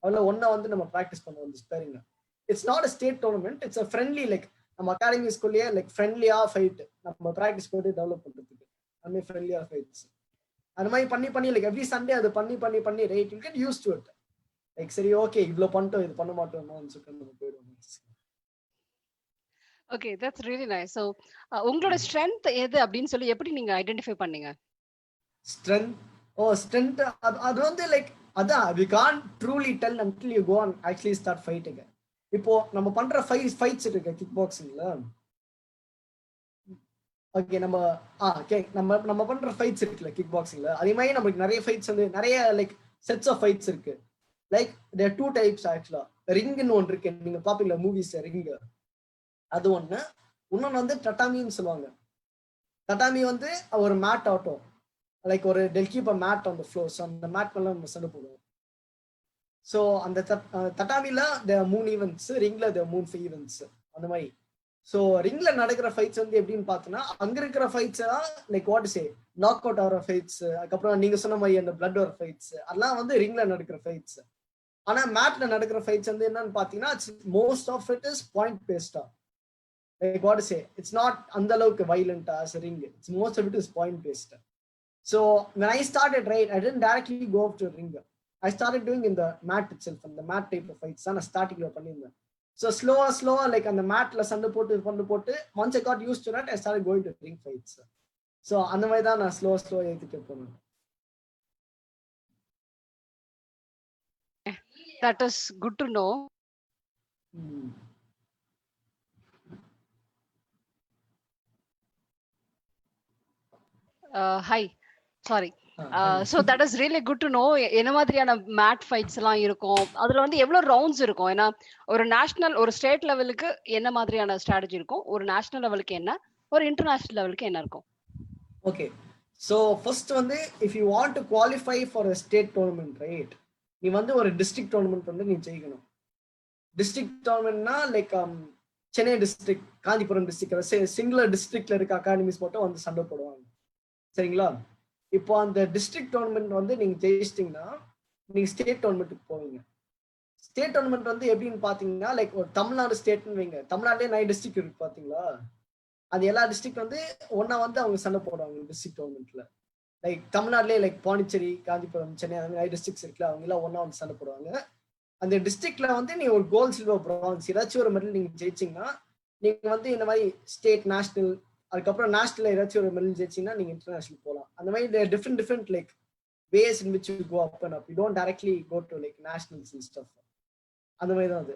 அதில் ஒன்னா வந்து நம்ம ப்ராக்டிஸ் பண்ணுவோம் இந்த sparring. It's not a state tournament, it's a friendly, like நம்ம அகாடமிஸ்குள்ளேயே லைக் ஃப்ரெண்ட்லியா ஃபைட் நம்ம ப்ராக்டிஸ் பண்ணி டெவலப் பண்றதுக்கு, அந்த மாதிரி ஃப்ரெண்ட்லியா ஃபைட்ஸ் அந்த மாதிரி பண்ணி லைக் எவ்ரி சண்டே அது பண்ணி right you get used to it. Like சரி ஓகே இவ்ளோ பண்ணிட்டோம், இது பண்ண மாட்டோம்னு சொல்லிட்டு நம்ம போயிடுவோம். Okay, that's really nice. So உங்களோட ஸ்ட்ரென்த் எது அப்படின்னு சொல்லி எப்படி நீங்க ஐடென்டிஃபை பண்ணீங்க? ஸ்ட்ரென்த் அது வந்து லைக் அதான் we can't truly tell until you go and actually start fighting. இப்போ நம்ம பண்ற ஃபைட்ஸ் இருக்கு கிக் பாக்ஸிங்ல, ஓகே நம்ம பண்ற ஃபைட்ஸ் இருக்குல்ல கிக் பாக்ஸிங்ல, அதே மாதிரி நமக்கு நிறைய ஃபைட்ஸ் வந்து நிறைய லைக் செட்ஸ் ஆஃப் ஃபைட்ஸ் இருக்கு. லைக் there are 2 types ஆக்சுவலா. ரிங்னு ஒன்று இருக்கு, நீங்க பாப்பீங்களா மூவிஸ், ரிங், அது ஒண்ணு. இன்னொன்னு வந்து டட்டாமின்னு சொல்லுவாங்க. டட்டாமி வந்து ஒரு மேட் ஆட்டம், லைக் ஒரு keep a mat on the floor. So அந்த மேட் மேல நம்ம சண்டை போடுவோம். ஸோ அந்த தட்டாமில there are 3 events, ரிங்ல there are 3 events, அந்த மாதிரி. ஸோ ரிங்ல நடக்கிற ஃபைட்ஸ் வந்து எப்படின்னு பார்த்தோன்னா அங்க இருக்கிற ஃபைட்ஸ் எல்லாம் like what say knock out ஆகிற ஃபைட்ஸ், அதுக்கப்புறம் நீங்க சொன்ன மாதிரி அந்த பிளட் வர ஃபைட்ஸ், அதெல்லாம் வந்து ரிங்ல நடக்கிற ஃபைட்ஸ். ஆனா மேட்ல நடக்கிற ஃபைட்ஸ் வந்து என்னன்னு பாத்தீங்கன்னா most of it is point பேஸ்டா. Like what say it's not அந்த அளவுக்கு வைலண்டா as a ring, it's most of it is point based. So when I started, right, I didn't directly go up to a ring. I started doing in the mat itself, and the mat type of fights நான் ஸ்டார்டிங்ல பண்ணிருந்தேன். So slow like on the matல சண்டை போட்டு once I got used to that, I started going to ring fights. So அந்த மாதிரி தான் நான் slow ஏத்திட்டு போனேன். That is good to know. Hi, sorry. So that is really good to know. என்ன மாதிரியான மேட் ஃபைட்ஸ் எல்லாம் இருக்கும், அதுல வந்து எவ்வளவு ரவுண்ட்ஸ் இருக்கும், ஏன்னா ஒரு நேஷனல் ஒரு ஸ்டேட் லெவலுக்கு என்ன மாதிரியான ஸ்ட்ராட்டஜி இருக்கும், ஒரு நேஷனல் லெவலுக்கு என்ன, ஒரு இன்டர்நேஷனல் லெவலுக்கு என்ன இருக்கும்? ஓகே, ஸோ ஃபர்ஸ்ட் வந்து if you want to qualify for a state tournament, right, நீ வந்து ஒரு டிஸ்ட்ரிக்ட் டோர்னமெண்ட் வந்து நீ ஜெயிக்கணும். டிஸ்ட்ரிக்ட் டோர்னமெண்ட்னா like Chennai district, Kanchipuram district, சிங்குலர் டிஸ்ட்ரிக்ட்ல இருக்க அகாடமிஸ் மட்டும் வந்து சண்டை போடுவாங்க, சரிங்களா? இப்போ அந்த டிஸ்ட்ரிக்ட் டோர்னமெண்ட் வந்து நீங்க ஜெயிச்சிட்டீங்கன்னா நீங்க ஸ்டேட் டோர்னமெண்ட்டுக்கு போவீங்க. ஸ்டேட் டோர்னமெண்ட் வந்து எப்படின்னு பாத்தீங்கன்னா லைக் ஒரு தமிழ்நாடு ஸ்டேட்னு வைங்க, தமிழ்நாட்டிலே 9 டிஸ்ட்ரிக்ட் இருக்கு பாத்தீங்களா, அது எல்லா டிஸ்ட்ரிக்ட் வந்து ஒன்னா வந்து அவங்க சண்டை போடுவாங்க டிஸ்ட்ரிக்ட் டோர்னமெண்ட்ல. லைக் தமிழ்நாட்டிலே லைக் பாண்டிச்சேரி, காஞ்சிபுரம், சென்னை அந்த மாதிரி டிஸ்ட்ரிக்ட்ஸ் இருக்குல்ல, அவங்க எல்லாம் ஒண்ணா வந்து சண்டை போடுவாங்க. அந்த டிஸ்ட்ரிக்ட்ல வந்து நீ ஒரு கோல்டு, சில்வர், பிரான்ஸ் ஏதாச்சும் ஒரு மெடல் நீங்க ஜெயிச்சீங்கன்னா நீங்க வந்து இந்த மாதிரி ஸ்டேட், நேஷனல், அதுக்கப்புறம் நேஷனல் ஏதாச்சும் ஒரு மெடல் ஜெயிச்சீங்கன்னா நீங்க இன்டர்நேஷனல் போகலாம். அந்த மாதிரி different like ways in which you go up and up. You don't directly go to like nationals and stuff. அந்த மாதிரி தான் அது.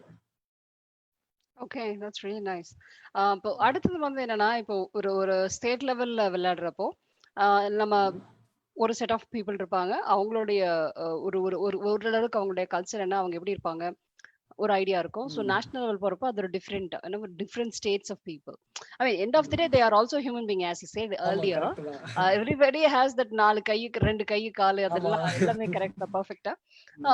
Okay, that's really nice. இப்போ அடுத்தது வந்து என்னன்னா, இப்போ ஒரு ஒரு ஸ்டேட் லெவல்ல விளையாடுறப்போ நம்ம ஒரு செட் ஆஃப் பீப்புள் இருப்பாங்க. அவங்களுடைய ஒரு ஒரு ஒரு ஓரளவுக்கு அவங்களுடைய கல்ச்சர் என்ன, அவங்க எப்படி இருப்பாங்க, ஒரு ஐடியா இருக்கும். ஸோ நேஷனல் லெவல் போறப்போ அது ஒரு different states of people. I mean end of the day they are also human being as you said ஆமா, earlier. கரெக்ட் தான். எவ்ரிபடி ஹேஸ் தட் 4 கை, 2 கை, காலு, ஆமா. அதெல்லாம் எல்லாமே கரெக்ட்டா பெர்ஃபெக்ட்டா.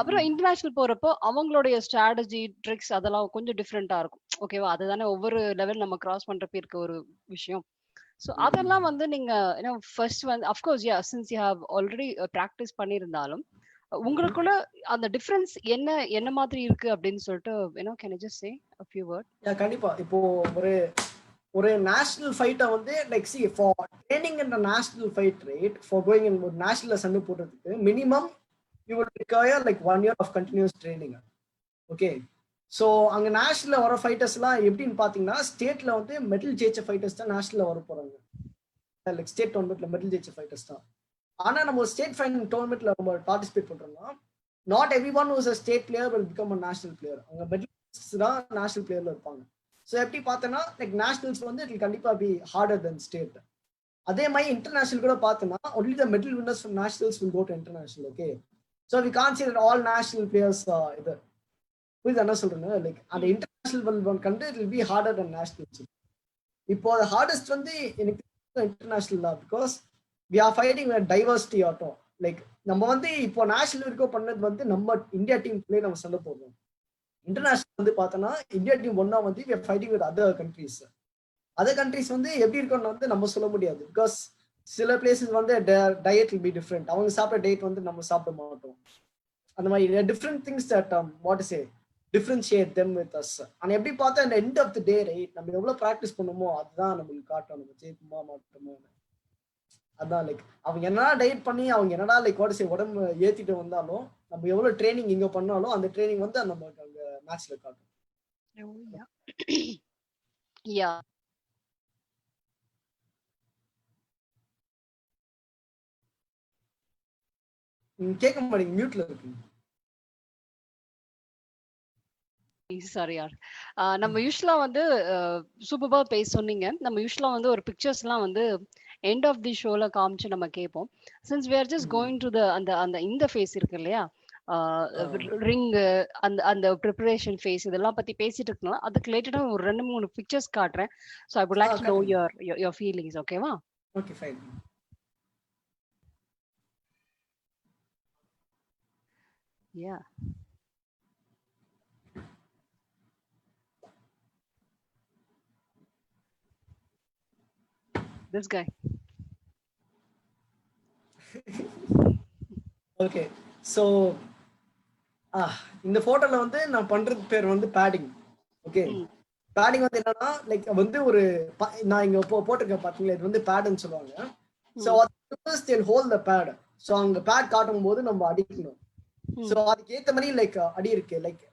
அப்புறம் இன்டர்நேஷனல் போறப்போ அவங்களுடைய ஸ்ட்ராட்டஜி, ட்ரிக்ஸ் அதெல்லாம் கொஞ்சம் டிஃப்ரெண்டா இருக்கும். ஓகேவா? அதுதானே ஒவ்வொரு லெவல் நம்ம கிராஸ் பண்றப்ப இருக்க ஒரு விஷயம். ஸோ அதெல்லாம் வந்து நீங்க ஃபர்ஸ்ட் வந்து of course since you have already practice பண்ணியிருந்தாலும் உங்களுக்குள்ள அந்த டிஃபரன்ஸ் என்ன மாதிரி இருக்கு அப்படின்னு சொல்லிட்டு can you just say a few word? கண்டிப்பா. இப்போ ஒரு ஒரு நேஷனல் ஃபைட்டை வந்து like see for training in national fight right for going in ஒரு நேஷனல்ல சண்டை போடுறதுக்கு minimum you will require like 1 year of continuous training. Okay, so அங்கே நேஷனலில் வர ஃபைட்டர்ஸ்லாம் எப்படின்னு பார்த்தீங்கன்னா ஸ்டேட்ல வந்து மெடல் ஜெயிச்ச ஃபைட்டர்ஸ் தான் நேஷனலில் வர போறாங்க. லைக் ஸ்டேட் டோர்னமெண்ட்ல மெடல் ஜெயிச்ச ஃபைட்டர்ஸ் தான். ஆனால் நம்ம ஸ்டேட் ஃபைனல் டோர்னமெண்ட்ல நம்ம பார்ட்டிசிபேட் பண்றோம்னா not every one who's a state player will become a national player. அவங்க மெடலிஸ்ட் தான் நேஷனல் பிளேயர்ல இருப்பாங்க. ஸோ எப்படி பார்த்தோன்னா லைக் நேஷனல்ஸ் வந்து இட் கண்டிப்பாக பி ஹார்டர் தென் ஸ்டேட். அதே மாதிரி இன்டர்நேஷனல் கூட பார்த்தோன்னா only the medal winners from nationals will go to international. Okay, so we can't say that all national players இது புரியுது என்ன சொல்றேன்னு. லைக் அந்த இன்டர்நேஷனல் கண்டு it will be harder than nationals. இப்போ அது ஹார்டஸ்ட் வந்து எனக்கு இன்டர்நேஷனல் தான். Because we are fighting with diversity ஆட்டம். லைக் நம்ம வந்து இப்போ நேஷனல் வரைக்கும் பண்ணது வந்து நம்ம இந்தியா டீம் பிளே நம்ம சண்டை போடுறோம். இன்டர்நேஷனல் வந்து பார்த்தோன்னா இந்தியா டீம் ஒன்னா வந்து we are fighting with other countries. Other countries வந்து எப்படி இருக்கும்னு வந்து நம்ம சொல்ல முடியாது. பிகாஸ் சில பிளேசஸ் வந்து டயட் வில் பி டிஃப்ரெண்ட். அவங்க சாப்பிட்ற டயட் வந்து நம்ம சாப்பிட மாட்டோம். அந்த மாதிரி different things that what is a differentiate them with us. ஆனா எப்படி பார்த்தா இந்த end of the day right நம்ம எவ்வளவு ப்ராக்டிஸ் பண்ணுமோ அதுதான் நம்மளுக்கு காட்டும் நம்ம ஜெயிக்குமா மாட்டோமோ. அதான் லைக் அவங்க என்னடா டயட் பண்ணி அவங்க என்னடா லைக் வாட் இஸ் ஏ உடம்பு ஏத்திட்டு வந்தாலும் நம்ம எவ்வளவு ட்ரைனிங் இங்க பண்ணாலும் அந்த ட்ரைனிங் வந்து நமக்கு அங்க மேட்ச்ல காட்டும். யா கேட்க மாட்டீங்க, மியூட்ல இருக்கு. சாரி யார். நம்ம யூஸ்வலா வந்து சூப்பர்பா பேச சொன்னீங்க. நம்ம யூஸ்வலா வந்து ஒரு பிக்சர்ஸ்லாம் வந்து எண்ட் ஆஃப் தி ஷோல காமிச்சு நம்ம கேட்போம். Since we are just going to the அந்த அந்த இந்த ஃபேஸ் இருக்கு இல்லையா, ரிங், அந்த அந்த ப்ரிப்பரேஷன் ஃபேஸ், இதெல்லாம் பத்தி பேசிட்டு இருக்கலாம். அதுக்கு ரிலேட்டடா ஒரு 2-3 பிக்சர்ஸ் காட்டுறேன். So I would like to know your feelings. ஓகேவா? Okay fine. Yeah this guy. Okay, so இந்த போட்டோல வந்து நான் பண்றது பேர் வந்து பேடிங். ஓகே, பேடிங் வந்து என்னன்னா லைக் வந்து ஒரு நான் இங்க போட்டிருக்கேன் பாத்தீங்களா, இது வந்து பேடுன்னு சொல்லுவாங்க. ஸோ அது ஹோல்ட் த பேட். ஸோ அங்க பேட் காட்டும் போது நம்ம அடிக்கணும். ஸோ அதுக்கு ஏத்த மாதிரி லைக் அடி இருக்கு. லைக்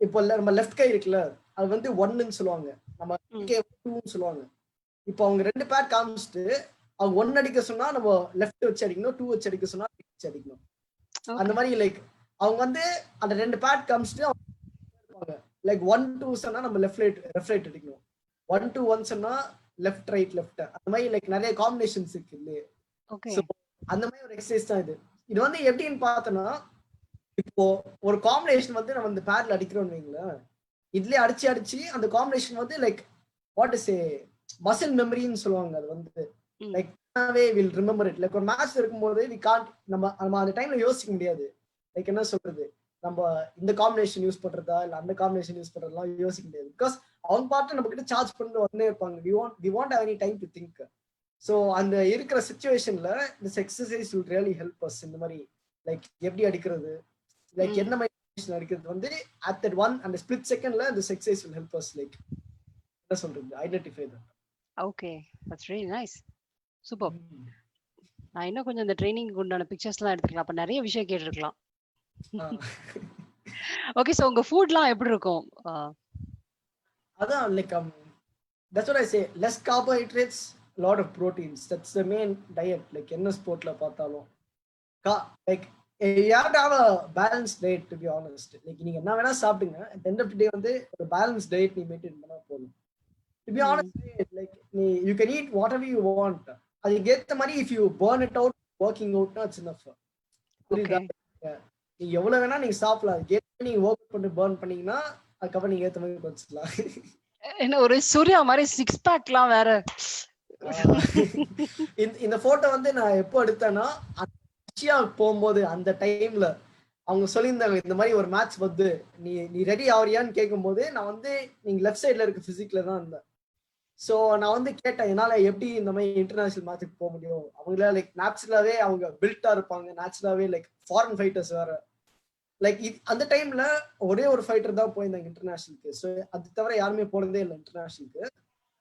இப்போ நம்ம லெஃப்ட் கை இருக்குல்ல, அது வந்து 1ன்னு சொல்லுவாங்க, நம்ம 2ன்னு சொல்லுவாங்க. இப்போ அவங்க 2 பேட் காமிச்சிட்டு அவங்க 1 அடிக்க சொன்னா நம்ம லெஃப்ட் வச்சு அடிக்கணும், 2 வச்சு அடிக்க சொன்னா வச்சு அடிக்கணும். அந்த மாதிரி லைக் அவங்க வந்து அந்த 2 பேட் காமிச்சிட்டு லைக் 1-2 சொன்னா நம்ம லெஃப்ட் ரைட் அடிக்கணும், 1-1 சொன்னா லெஃப்ட் ரைட் லெஃப்ட். அந்த மாதிரி லைக் நிறைய காம்பினேஷன்ஸ் இருக்கு இல்லையே. அந்த மாதிரி ஒரு எக்ஸசைஸ் தான் இது. இது வந்து எப்படின்னு பார்த்தோன்னா இப்போ ஒரு காம்பினேஷன் வந்து நம்ம இந்த பேட்ல அடிக்கிறோம்னு வைங்களேன், இதுலயே அடிச்சு அந்த காம்பினேஷன் வந்து like what is a muscle மெமரின்னு சொல்லுவாங்க. அது வந்து like will remember it. Like ஒரு மேட்ச் இருக்கும்போது வி காண்ட் நம்ம அந்த டைம்ல யோசிக்க முடியாது. லைக் என்ன சொல்றது, நம்ம இந்த காம்பினேஷன் யூஸ் பண்றதா இல்ல அந்த காம்பினேஷன் யூஸ் பண்றதெல்லாம் யோசிக்க முடியாது. பிகாஸ் அவங்க பாட்டு நம்ம கிட்ட சார்ஜ் பண்ணிட்டு வந்து இருப்பாங்க. We want have any time to think. So அந்த இருக்கிற சிச்சுவேஷன்ல this exercise will really help us. இந்த மாதிரி லைக் எப்படி அடிக்கிறது, லைக் என்ன மாதிரி அடிக்கிறது வந்து அட் தட் ஒன் அந்த ஸ்பிளிட் செகண்ட்ல this exercise will help us like என்ன சொல்றது identify that. Okay, that's really nice. Super. நான் இன்னும் கொஞ்சம் இந்த ட்ரெய்னிங் உண்டான பிக்சர்ஸ்லாம் எடுத்துக்கலாம். அப்ப நெறைய விஷயம் கேட்டுருக்கலாம். ஓகே. சோ உங்க ஃபுட்லாம் எப்படி இருக்கும்? அதான் like that's what I say, less carbohydrates, lot of proteins. That's the main diet. Like என்ன ஸ்போர்ட்ல பார்த்தாலும் like you have to have a balanced diet, to be honest. Like நீங்க என்ன வேணா சாப்பிடுங்க, at the end of the day வந்து ஒரு balanced diet நீ maintain பண்ணா போதும். To be honest, like you can eat whatever you want. அதுக்கு ஏத்த மாதிரி if you burn it out working out, it's enough. புரியுதா? நீங்க எவ்வளவு வேணா நீங்க சாப்பிடலாம், அதுக்கு நீங்க ஒர்க் அவுட் பண்ணி பர்ன் பண்ணீங்கன்னா அதுக்கப்புறம் நீங்க ஏத்த மாதிரி குறைச்சிக்கலாம். என்ன ஒரு சூர்யா மாதிரி 6 பேக்லாம் வேற. இந்த போட்டோ வந்து நான் எப்போ எடுத்தேன்னா ரஷ்யா போகும்போது அந்த டைம்ல அவங்க சொல்லியிருந்தாங்க இந்த மாதிரி ஒரு மேட்ச் வந்து நீ ரெடி ஆவறியான்னு கேட்கும்போது நான் வந்து நீங்க லெஃப்ட் சைட்ல இருக்க பிசிக்ல தான் இருந்தேன். ஸோ நான் வந்து கேட்டேன் என்னால எப்படி இந்த மாதிரி இன்டர்நேஷனல் மேட்சுக்கு போக முடியும். அவங்கள லைக் நேச்சுரலாவே அவங்க பில்ட்டா இருப்பாங்க, நேச்சுரலாவே லைக் ஃபாரின் ஃபைட்டர்ஸ் வேற. லைக் அந்த டைம்ல ஒரே ஒரு ஃபைட்டர் தான் போயிருந்தாங்க இன்டர்நேஷனலுக்கு. ஸோ அது தவிர யாருமே போனதே இல்லை இன்டர்நேஷனலுக்கு.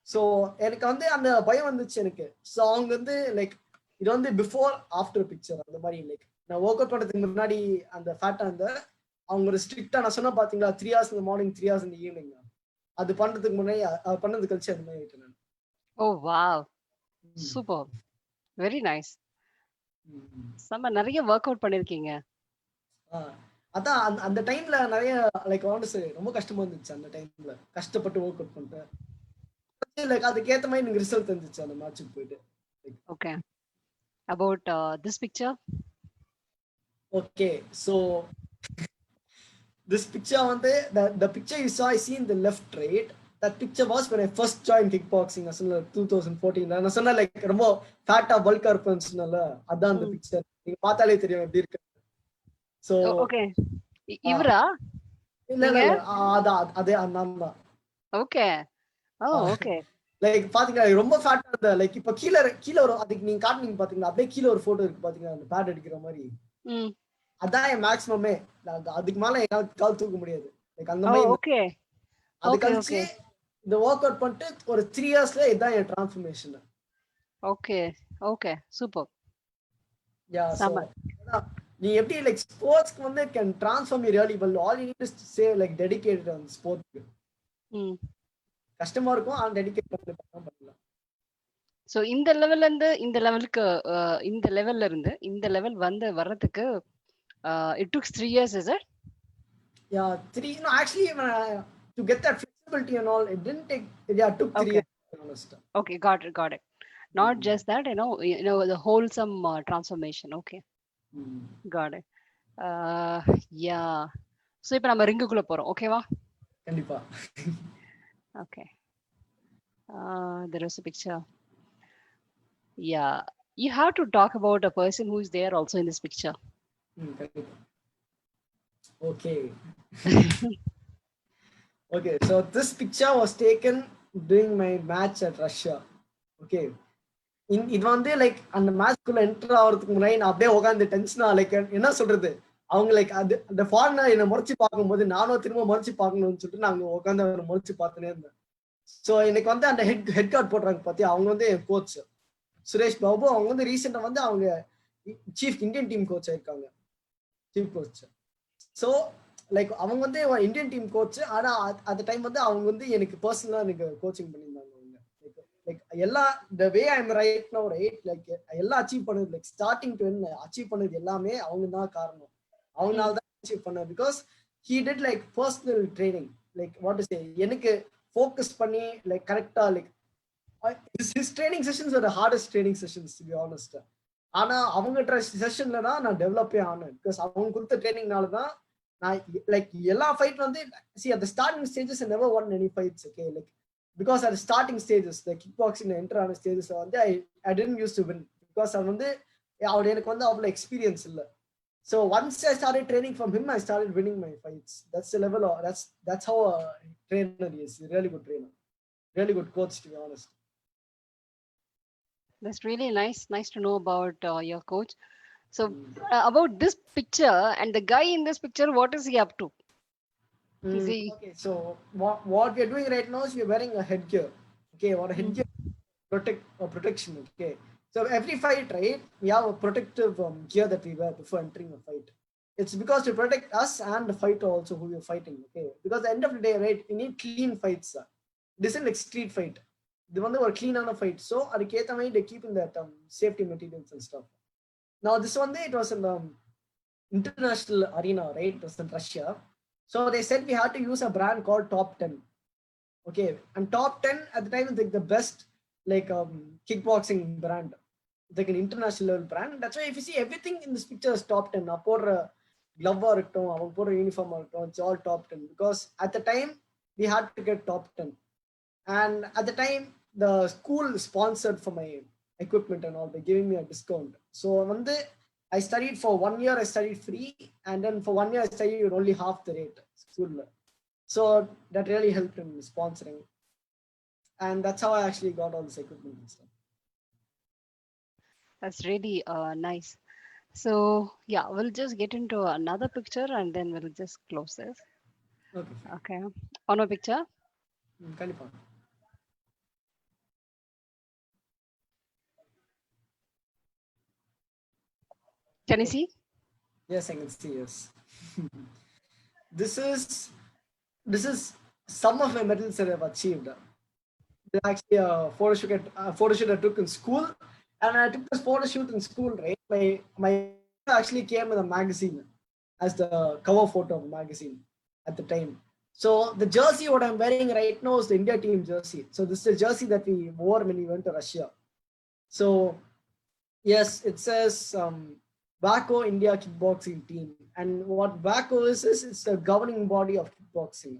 ஸோ எனக்கு வந்து அந்த பயம் வந்துச்சு எனக்கு. ஸோ அவங்க வந்து லைக் இது வந்து பிஃபோர் ஆஃப்டர் பிக்சர் அந்த மாதிரி. லைக் நான் ஒர்க் அவுட் பண்ணுறதுக்கு முன்னாடி அந்த ஃபேட்டா இருந்த அவங்க ஒரு ஸ்ட்ரிக்டா நான் சொன்ன பாத்தீங்களா 3 hours in the morning 3 hours in the evening, அது பண்றதுக்கு முன்னாடி பண்ணது கழிச்சு அந்த மாதிரி ஆயிட்டேன் நான். ஓ வாவ், சூப்பர், வெரி நைஸ். செம்ம, நிறைய ஒர்க் அவுட் பண்ணிருக்கீங்க. அதான் அந்த டைம்ல நிறைய லைக் ரொம்ப கஷ்டமா இருந்துச்சு. அந்த டைம்ல கஷ்டப்பட்டு ஒர்க் அவுட் பண்ணிட்டேன். லைக் அதுக்கு ஏத்த மாதிரி எனக்கு ரிசல்ட் இருந்துச்சு அந்த மேட்சுக்கு போயிட்டு. Okay, about this picture. Okay, so this picture வந்து the picture you saw I see in the left right, that picture was when I first joined kickboxing. நான் சொன்ன 2014 நான் சொன்ன லைக் ரொம்ப ஃபேட்டா பல்கா இருப்பேன்னு சொன்னல, அதான் அந்த பிக்சர். நீங்க பார்த்தாலே தெரியும் எப்படி இருக்கு. சோ ஓகே, இவரா? இல்ல அதே நான் தான். ஓகே, ஓ ஓகே. லைக் பாத்தீங்களா ரொம்ப ஃபேட்டா இருந்த. லைக் இப்ப கீழ ஒரு அதுக்கு நீங்க காட்டுனீங்க பாத்தீங்களா, அப்படியே கீழ ஒரு போட்டோ இருக்கு பாத்தீங்களா, அந்த பேட் அடிக்கிற மாதிரி. அதான் என் மேக்ஸிமமே. அதுக்கு மேல என்னால கால் தூக்க முடியாது. லைக் அந்த மாதிரி. ஓகே, அது கழிச்சு இந்த ஒர்க் அவுட் பண்ணிட்டு ஒரு 3 இயர்ஸ்ல இதான் என் transformation. Okay okay, super. Yeah, so நீ எப்படி லைக் ஸ்போர்ட்ஸ்க்கு வந்து can transform you really well. All you need to say like dedicated on ஸ்போர்ட்க்கு. கஷ்டமா இருக்கும், ஆனா டெடிகேட் பண்ணலாம். சோ இந்த லெவல்ல இருந்து இந்த லெவலுக்கு இந்த லெவல்ல இருந்து இந்த லெவல் வந்து வர்றதுக்கு it took 3 years, is it? Yeah, 3. No, actually to get that flexibility and all, it didn't take. Yeah, it took 3 years, to be honest. Okay, got it. Not just that, you know the wholesome transformation. Okay, got it. Yeah, so இப்ப நம்ம ரிங்குக்குள்ள போறோம். ஓகேவா? கண்டிப்பா. Okay, there is a picture. Yeah, you have to talk about a person who is there also in this picture. Okay. Okay, so this picture was taken during my match at Russia. Okay, இது வந்து like அந்த மேட்ச்க்குள்ள enter ஆகிறதுக்கு முன்னாடி நான் அப்படியே உட்காந்து டென்ஷனா like என்ன சொல்றது, அவங்க லைக் அது அந்த ஃபாரினர் என்னை முறைச்சு பார்க்கும்போது நானும் திரும்ப முறைச்சு பார்க்கணும்னு சொல்லிட்டு நான் அங்க உட்காந்து அவரை முறைச்சு பார்த்துனே இருந்தேன். ஸோ எனக்கு வந்து அந்த ஹெட் கார்டு போடுறாங்க பார்த்தியா, அவங்க வந்து என் கோச் சுரேஷ் பாபு. அவங்க வந்து ரீசெண்டா வந்து அவங்க சீஃப் இந்தியன் டீம் கோச் ஆயிருக்காங்க, சீஃப் கோச். ஸோ லைக் அவங்க வந்து இந்தியன் டீம் கோச். ஆனா அந்த டைம் வந்து அவங்க வந்து எனக்கு பர்சனலா எனக்கு கோச்சிங் பண்ணியிருந்தாங்க. அவங்க லைக் எல்லா the way I am right now right, like எல்லாம் அச்சீவ் பண்ணது like starting to end achieve பண்ணது எல்லாமே அவங்க தான் காரணம். அவங்களால தான் அச்சீவ் பண்ணது. Because he did like personal training, like what to say, எனக்கு ஃபோக்கஸ் பண்ணி லைக் கரெக்டா like his training sessions are the hardest training sessions, to be honest. ஆனா அவங்க செஷன்ல தான் நான் டெவலப்பே ஆனேன். பிகாஸ் அவங்க கொடுத்த ட்ரைனிங்னால தான் நான் லைக் எல்லா ஃபைட் வந்து see at the starting stages I never won any fights. Okay, like because at the starting stages the kickboxing enter ஆன stages வந்து I didn't used to win because அது வந்து அவர் எனக்கு வந்து அவ்வளவு எக்ஸ்பீரியன்ஸ் இல்ல. So once I started training from him, I started winning my fights. That's the level of that's how a trainer is. A really good trainer, really good coach, to be honest. That's really nice to know about your coach. So about this picture and the guy in this picture, what is he up to? Okay, so what we are doing right now is we are wearing a headgear. Okay, what a headgear protection. Okay, So every fight, right, we have a protective gear that we wear before entering a fight. It's because to protect us and the fighter also who you're fighting. Okay, because at the end of the day, right, you need clean fights. This isn't like street fight. The one that were clean on a fight. So they keep in that safety materials and stuff. Now this one day it was an international arena, right? It was in Russia. So they said we had to use a brand called Top 10. Okay, and Top 10 at the time is like the best like kickboxing brand, like an international level brand. That's why if you see everything in this picture is Top 10. For glove or for uniform, it's all Top 10 because at the time we had to get Top 10, and at the time the school sponsored for my equipment and all by giving me a discount. So one day I studied for 1 year, I studied free, and then for 1 year I studied with only half the rate school. So that really helped in sponsoring, and that's how I actually got all this equipment and stuff. That's really nice. So yeah, we'll just get into another picture and then we'll just close this. Okay, fine. Okay. On a picture. Kandipa. Can you see? Yes, I can see. Yes. this is this is some of my medals that I've achieved. There's actually a photo shoot I took in school, and I took this photo shoot in school. Right, my actually came in a magazine as the cover photo of a magazine at the time. So the jersey what I'm wearing right now is the India team jersey. So this is the jersey that we wore when we went to Russia. So yes, it says WACO India Kickboxing Team, and what WACO is it's the governing body of kickboxing.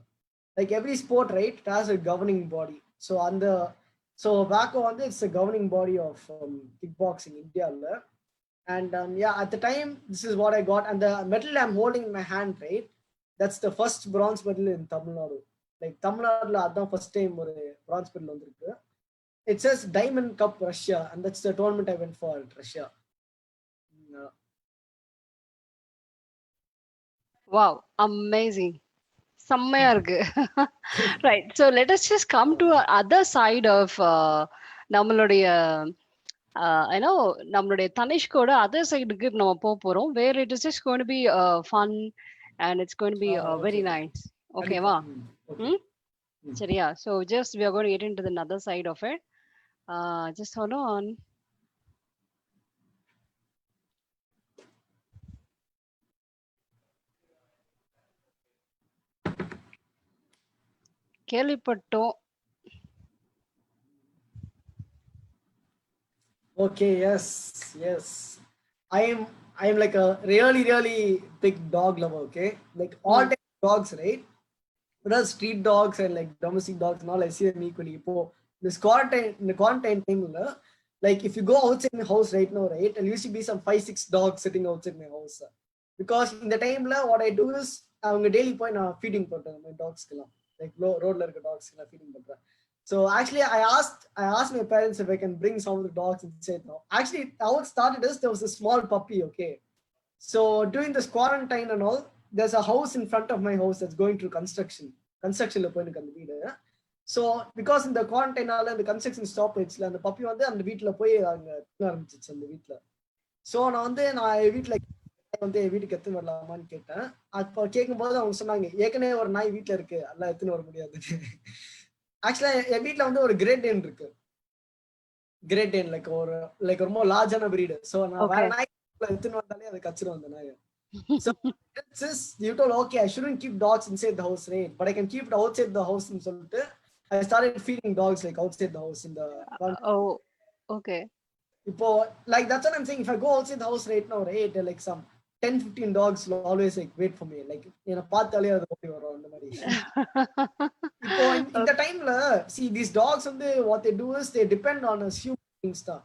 Like every sport, right, it has a governing body. So WACO on it's the governing body of kickboxing India. And yeah, at the time, this is what I got, and the medal I'm holding in my hand, right, that's the first bronze medal in Tamil Nadu. Like Tamil Nadu, that's first time or bronze medal vandirukku. It says Diamond Cup Russia, and that's the tournament I went for at Russia. Wow, amazing. செம்மையா இருக்கு. Right. So let us just come to other side of நம்மளுடைய I know நம்மளுடைய தனிஷ்கோட other சைடுக்கு நம்ம போறோம் where it is just going to be fun and it's going to be very Okay. nice. Okay, Kandipa. வா? Okay. சரியா? So just we are going to get into the other side of it. Just hold on. கேள்விப்பட்டோம். Okay, yes. I am like a really big dog lover. Okay, like all types of dogs, right? Whether street dogs and like domestic dogs and all, I see them equally. This quarantine time, like if you go outside my house right now, right, there used to be some 5-6 dogs sitting outside my house. Because in the time, what I do is அவங்க daily போய் நான் feeding பண்றேன் my dogs எல்லாம், like roadல இருக்க dogs எல்லாம் feeding பண்றேன். So actually, I asked my parents if I can bring some of the dogs inside now. Actually, how it started is there was a small puppy. Okay, so during this quarantine and all, there's a house in front of my house that's going through construction. Constructionல போயிருக்கு அந்த வீடு. So because in the quarantine the construction stoppage அந்த puppy வந்து அந்த வீட்ல போய் அங்க ஆரம்பிச்சிச்சு அந்த வீட்ல. So நான் வீட்ல வந்து வீட்டுக்கு எடுத்துன்னு வரலாமான்னு கேட்டேன். அப்போ கேட்கும்போது அவங்க சொன்னாங்க ஏற்கனவே ஒரு நாய் வீட்ல இருக்கு, அதெல்லாம் எடுத்துன்னு வர முடியாது. ஆக்சுவலா என் வீட்ல வந்து ஒரு கிரேட் டேன் இருக்கு. கிரேட் டேன் லைக் ரொம்ப லார்ஜான பிரீடு. சோ நான் வேற நாய் எடுத்துன்னு வந்தாலே அது கச்சிரும் அந்த நாய். So you told okay I shouldn't keep dogs inside the house, right, but I can keep it outside the house ன்னு சொல்லிட்டு I started feeding dogs like outside the house in the Oh, okay. இப்போ like that's what I'm saying, if I go outside the house right now, right, like some 10-15 dogs will always like wait for me, like என்ன பார்த்தாலே அது ஓடி வரும் அந்த மாதிரி. இப்போ இந்த டைம்ல see these dogs வந்து what they do is they depend on us human beings தான்.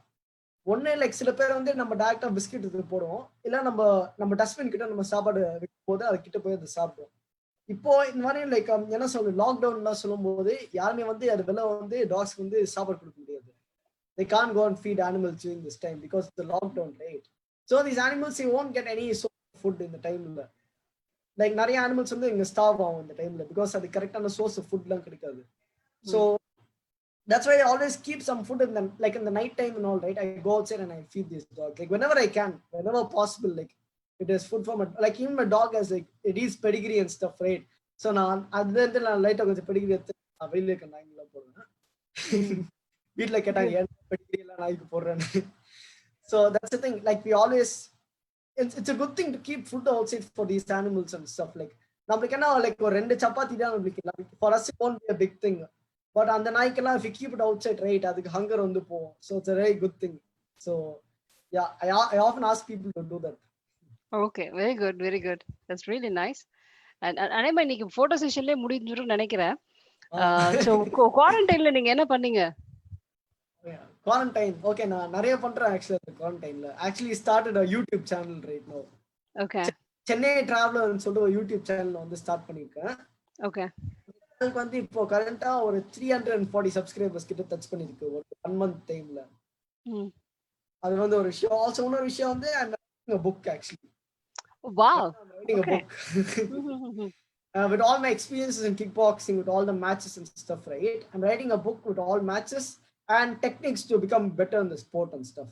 ஒண்ணு லைக் சில பேர் வந்து நம்ம டைரக்டா பிஸ்கெட் இது போடுவோம், இல்ல நம்ம டஸ்ட்பின் கிட்ட நம்ம சாப்பாடு வைக்கும் போது அது கிட்ட போய் அதை சாப்பிடுவோம். இப்போ இந்த மாதிரி லைக் என்ன சொல்றது லாக்டவுன்லாம் சொல்லும் போது யாருமே வந்து அது வெளில வந்து டாக்ஸ்க்கு வந்து சாப்பாடு கொடுக்க முடியாது. They can't go and feed animals during this time because of the lockdown, right? So these animals they won't get any source of food in the time. Like நிறைய animals வந்து இங்க starve ஆகும் இந்த டைம்ல because அது கரெக்டான source of ஃபுட்லாம் கிடைக்காது. So that's why I always keep some food in them, like in the night time and all, right? I go outside and I feed this dog, like whenever I can, whenever possible. Like it is food for my, like even my dog has like it is pedigree and stuff, right? So நான் அதுல இருந்து நான் லைட்டா கொஞ்சம் Pedigree எடுத்து நான் வெளியில இருக்க நாய்க்குள்ள போடுவேன். வீட்டுல கேட்டாங்க ஏன் பெடிகிரி எல்லாம் நாய்க்கு போடுறேன்னு. So that's the thing, like we always, it's a good thing to keep food outside for these animals and stuff. Like நம்மளுக்கு என்ன like ஒரு ரெண்டு சப்பாத்தி தான் நம்மளுக்கு, for us it won't be a big thing. But அந்த நாய்க்கெல்லாம் if you keep it outside, right, அதுக்கு hunger வந்து போகும். So it's a very good thing. So yeah, I often ask people to do that. Okay, very good, very good. That's really nice. And அதே மாதிரி இன்னைக்கு photo செஷன்லயே முடிஞ்சிரும்னு நினைக்கிறேன். So குவாரண்டைன்ல நீங்க என்ன பண்ணீங்க? Quarantine, okay, நான் நிறைய பண்றேன் actually quarantineல. Actually started a YouTube channel right now. Okay. Chennai டிராவலர்னு சொல்லிட்டு ஒரு யூடியூப் சேனல் வந்து ஸ்டார்ட் பண்ணிருக்கேன். Okay. அதுக்கு வந்து இப்போ கரண்டா ஒரு 340 சப்ஸ்கிரைபர்ஸ் கிட்ட டச் பண்ணிருக்கு ஒரு 1 month டைம்ல. அது வந்து ஒரு விஷயம். ஆல்சோ இன்னொரு விஷயம் வந்து I'm writing a book actually. Wow. I'm writing a book. With all my experiences in kickboxing, with all the matches and stuff, right? I'm writing a book with all matches and techniques to become better in the sport and stuff.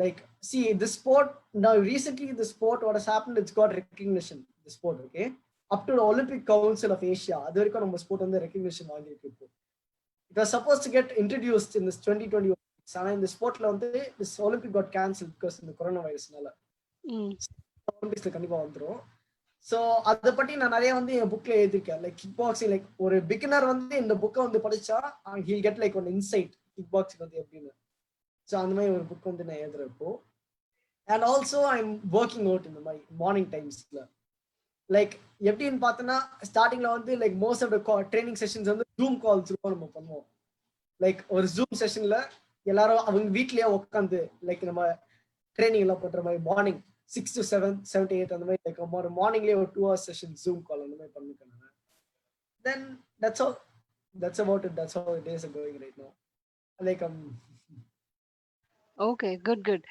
Like, see, the sport now recently, the sport, what has happened, it's got recognition. The sport, okay, up to the Olympic Council of Asia, அது வரைக்கும் நம்ம sport வந்து recognition வாங்கியிருக்கு. இப்போ it was supposed to get introduced in this 2020, ஆனா இந்த ஸ்போர்ட்ல வந்து this Olympic got cancelled because இந்த கொரோனா வைரஸ்னால. ஒலிம்பிக்ஸ்ல கண்டிப்பா வந்துரும். ஸோ அதை பற்றி நான் நிறைய வந்து என் புக்ல எழுதிருக்கேன். லைக் கிக் பாக்ஸிங், லைக் ஒரு பிகினர் வந்து இந்த புக்கை வந்து படிச்சா he'll get like one inside kick boxing வந்து எப்படின்னு. ஸோ அந்த மாதிரி ஒரு புக் வந்து நான் எழுதுறேன் இப்போ. And also I am working out இந்த மாதிரி மார்னிங் டைம்ஸ்ல. லைக் எப்படின்னு பார்த்தோன்னா ஸ்டார்டிங்ல வந்து like most of the training sessions வந்து ஜூம் கால்ஸ் இருக்கும் நம்ம பண்ணுவோம். லைக் ஒரு ஜூம் செஷன்ல எல்லாரும் அவங்க வீட்லயே உட்காந்து லைக் நம்ம ட்ரைனிங் எல்லாம் பண்ற மாதிரி மார்னிங் 6 to 7, 7 to 8 அந்த மாதிரி லைக் ஒரு மார்னிங்லேயே ஒரு 2 hours செஷன் ஜூம் கால் அந்த மாதிரி பண்ணிருக்கேன். தென் that's all, that's about it, that's how the days are going right now. Like Okay, good, good.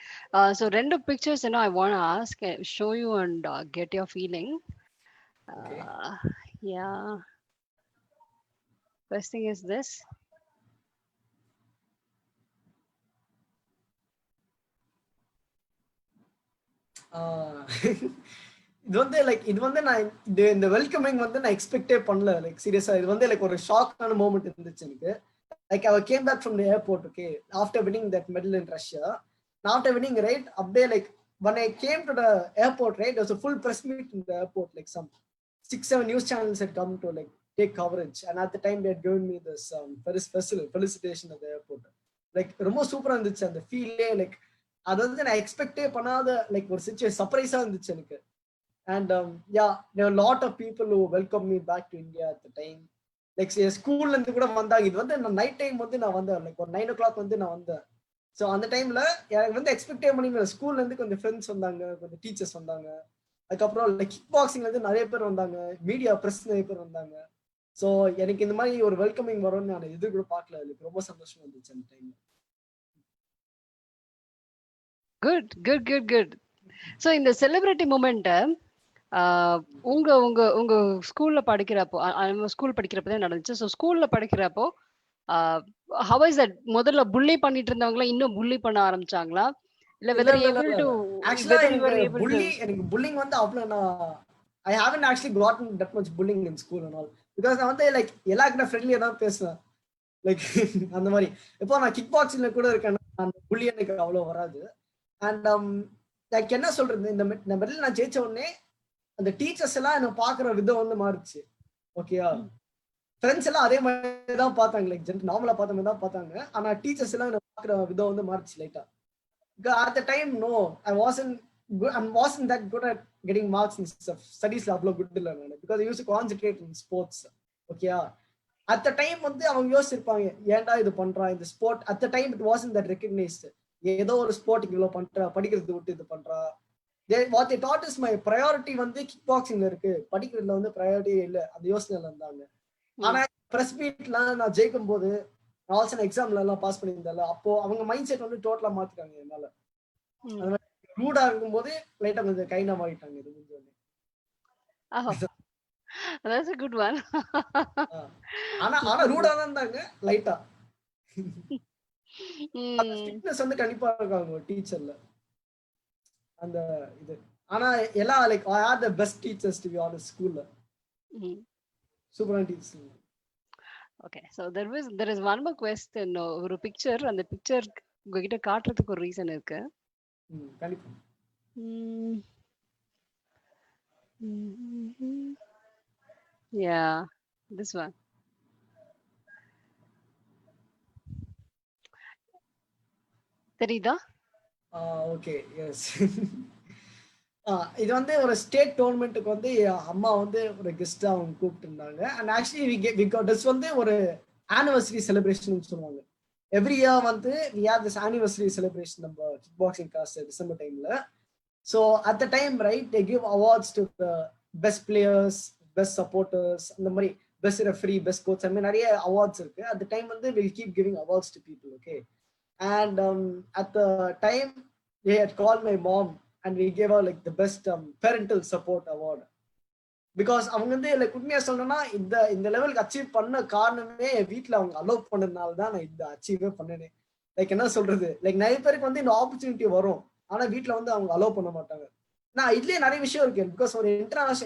So random pictures, I want to ask, show you and get your feeling. okay. Yeah. First thing is this. இது வந்து like இது வந்து நான் இந்த welcoming வந்து நான் எக்ஸ்பெக்டே பண்ணல. Like சீரியஸா இது வந்து லைக் ஒரு ஷாக்கான மூமெண்ட் இருந்துச்சு எனக்கு. Like I came back from the airport, okay, after winning that medal in Russia. Now after winning, right, update, like when I came to the airport, right, there was a full press meet in the airport. Like some 6-7 news channels had come to like take coverage, and at the time they had given me this felicitation at the airport. Like ரொம்ப சூப்பரா இருந்துச்சு அந்த ஃபீலே. Like அது வந்து நான் எக்ஸ்பெக்டே பண்ணாத like ஒரு சிச்சுவேஷன், சர்ப்ரைஸா இருந்துச்சு எனக்கு. And yeah, there were a lot of people who welcomed me back to India at the time. Like ஸ்கூல்ல இருந்து கூட வந்தாங்க. இது வந்து நான் நைட் டைம் வந்து நான் வந்தேன், லைக் ஒரு 9 o'clock வந்து நான் வந்தேன். ஸோ அந்த டைம்ல எனக்கு வந்து எக்ஸ்பெக்டே பண்ணிக்கல. ஸ்கூல்ல இருந்து கொஞ்சம் ஃப்ரெண்ட்ஸ் வந்தாங்க, கொஞ்சம் டீச்சர்ஸ் வந்தாங்க. அதுக்கப்புறம் லைக் கிக் பாக்ஸிங்ல இருந்து நிறைய பேர் வந்தாங்க, மீடியா பிரஸ் நிறைய பேர் வந்தாங்க. ஸோ எனக்கு இந்த மாதிரி ஒரு வெல்கமிங் வரும்னு நான் இது கூட பார்க்கல. எனக்கு ரொம்ப சந்தோஷமா இருந்துச்சு அந்த டைம்ல. Good, good, good, good. So இந்த செலிபிரிட்டி மூமெண்ட் உங்க உங்க உங்க ஸ்கூல்ல படிக்கிறப்போ, ஸ்கூல் படிக்கிறப்போ தான் நடந்துச்சு. ஸோ ஸ்கூல்ல படிக்கிறப்போ how is that? முதல்ல புள்ளி பண்ணிட்டு இருந்தவங்களா இன்னும் புள்ளி பண்ண ஆரம்பிச்சாங்களா? இல்ல whether able to actually எனக்கு புல்லிங் வந்து அவ்வளவு நான் I haven't actually gotten that much bullying in school and all, because நான் வந்து லைக் எல்லாருக்கிட்ட ஃப்ரெண்ட்லியா தான் பேசுவேன். லைக் அந்த மாதிரி இப்போ நான் கிக் பாக்ஸிங்ல கூட இருக்கேன், அந்த புள்ளி எனக்கு அவ்வளவு வராது. அண்ட் லைக் என்ன சொல்றது, இந்த மெடல் நான் ஜெயிச்ச உடனே அந்த டீச்சர்ஸ் எல்லாம் என்ன பாக்குற விதம் வந்து மாறிச்சு. ஓகேயா, ஃப்ரெண்ட்ஸ் எல்லாம் அதே மாதிரி தான் பார்த்தாங்க, லைக் நார்மலா பார்த்த மாதிரி தான் பார்த்தாங்க. ஆனா டீச்சர்ஸ் எல்லாம் என்ன பாக்குற விதம் வந்து மாறிச்சு லைட்டா. At the time, no, I wasn't that good at getting marks and stuff. Studies அவ்வளோ குட் இல்லை நான், because I used to concentrate in sports. ஓகேயா, at the time வந்து அவங்க யோசிச்சிருப்பாங்க ஏன்டா இது பண்றான் இந்த sport. at the time it wasn't that recognized. ஏதோ ஒரு ஸ்போர்ட்டுக்கு இவ்வளோ பண்றா, படிக்கிறது விட்டு இது பண்றா. what they taught is my priority வந்து கிக் பாக்ஸிங்ல இருக்கு, படிக்கிறதுல வந்து ப்ரையாரிட்டியே இல்லை, அந்த யோசனையில இருந்தாங்க. ஆனா பிரஸ் மீட்லாம் நான் ஜெயிக்கும் போது, நான் ஆல்சோ எக்ஸாம்ல எல்லாம் பாஸ் பண்ணியிருந்தேன்ல, அப்போ அவங்க மைண்ட் செட் வந்து டோட்டலா மாத்திட்டாங்க என்னால. ரூடா இருக்கும்போது லைட்டா கொஞ்சம் கைண்டா மாறிட்டாங்க. இது முடிஞ்சோடனே that's a good one. ஆனா ரூடா தான் இருந்தாங்க லைட்டா. அந்த ஸ்ட்ரிக்ட்னஸ் வந்து கண்டிப்பா இருக்காங்க டீச்சர்ல அந்த இது. ஆனா எல்லாம் like I R the best teachers to be honest ஸ்கூல்ல. சூப்பரான teachers. Okay, so there is one more question. ஒரு பிக்சர், அந்த பிக்சர் உங்ககிட்ட காட்டுறதுக்கு ஒரு ரீசன் இருக்கு. கண்டிப்பா. Yeah, this one. தெரியுதா? Okay, yes. இது வந்து ஒரு ஸ்டேட் டோர்னமெண்ட்டுக்கு வந்து அம்மா வந்து ஒரு கெஸ்டா அவங்க கூப்பிட்டு இருந்தாங்க. அண்ட் ஆக்சுவலி திஸ் வந்து ஒரு ஆனிவர்சரி செலிப்ரேஷன் சொல்லுவாங்க. எவ்ரி இயர் வந்து we have this anniversary celebration நம்ம கிக் பாக்ஸிங் கிளாஸ் டிசம்பர் டைம்ல. So at the time right they give awards to best players, best supporters, அந்த மாதிரி பெஸ்ட் ரெஃபரி, பெஸ்ட் கோச், அந்த மாதிரி நிறைய அவார்ட்ஸ் இருக்கு. அட் த டைம் வந்து will keep giving awards to people. Okay, and at the time they had called my mom and we gave her like the best parental support award because அவங்க வந்து like உண்மையா சொல்லணும்னா இந்த லெவலுக்கு achieve பண்ண காரணமே வீட்டில் அவங்க அலோவ் பண்ணதுனால தான் நான் இந்த அச்சீவே பண்ணேனே. லைக் என்ன சொல்றது, லைக் நிறைய பேருக்கு வந்து இந்த ஆப்பர்ச்சுனிட்டி வரும், ஆனா வீட்டில் வந்து அவங்க அலோவ் பண்ண மாட்டாங்க. நான் இதுலயே நிறைய விஷயம் இருக்கு. பிகாஸ் ஒரு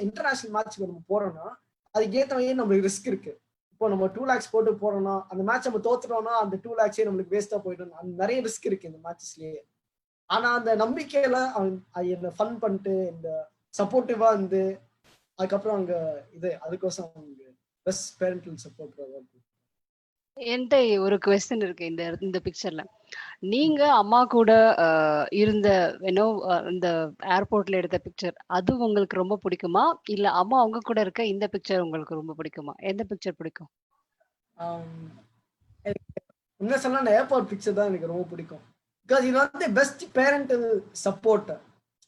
இன்டர்நேஷனல் மேட்ச்க்கு நம்ம போறோம்னா அதுக்கு ஏற்ற மாதிரி நம்மளுக்கு ரிஸ்க் இருக்கு. இப்போ நம்ம 2 lakhs போட்டு போறோம்னா அந்த மேட்ச் நம்ம தோத்துறோம்னா அந்த 2 lakhs நம்மளுக்கு வேஸ்டா போயிடும். அந்த நிறைய ரிஸ்க் இருக்கு இந்த மேட்சஸ்லயே. ஆனா அந்த நம்பிக்கையில என்ன ஃபன் பண்ணிட்டு இந்த சப்போர்ட்டிவா இருந்து அதுக்கப்புறம் அங்க அதுக்கோசம் அவங்க பெஸ்ட் பேரண்டல் சப்போர்ட். என்கிட்ட ஒரு கொஸ்டின் இருக்கு இந்த பிக்சர்ல. நீங்க அம்மா கூட இருந்த இந்த ஏர்போர்ட்ல எடுத்த பிக்சர் அது உங்களுக்கு ரொம்ப பிடிக்குமா, இல்ல அம்மா அவங்க கூட இருக்க இந்த பிக்சர் உங்களுக்கு ரொம்ப பிடிக்குமா? எந்த பிக்சர் பிடிக்கும்? என்ன சொன்னா ஏர்போர்ட் பிக்சர் தான் எனக்கு ரொம்ப பிடிக்கும். பிகாஸ் இது வந்து பெஸ்ட் பேரண்டல் சப்போர்ட்.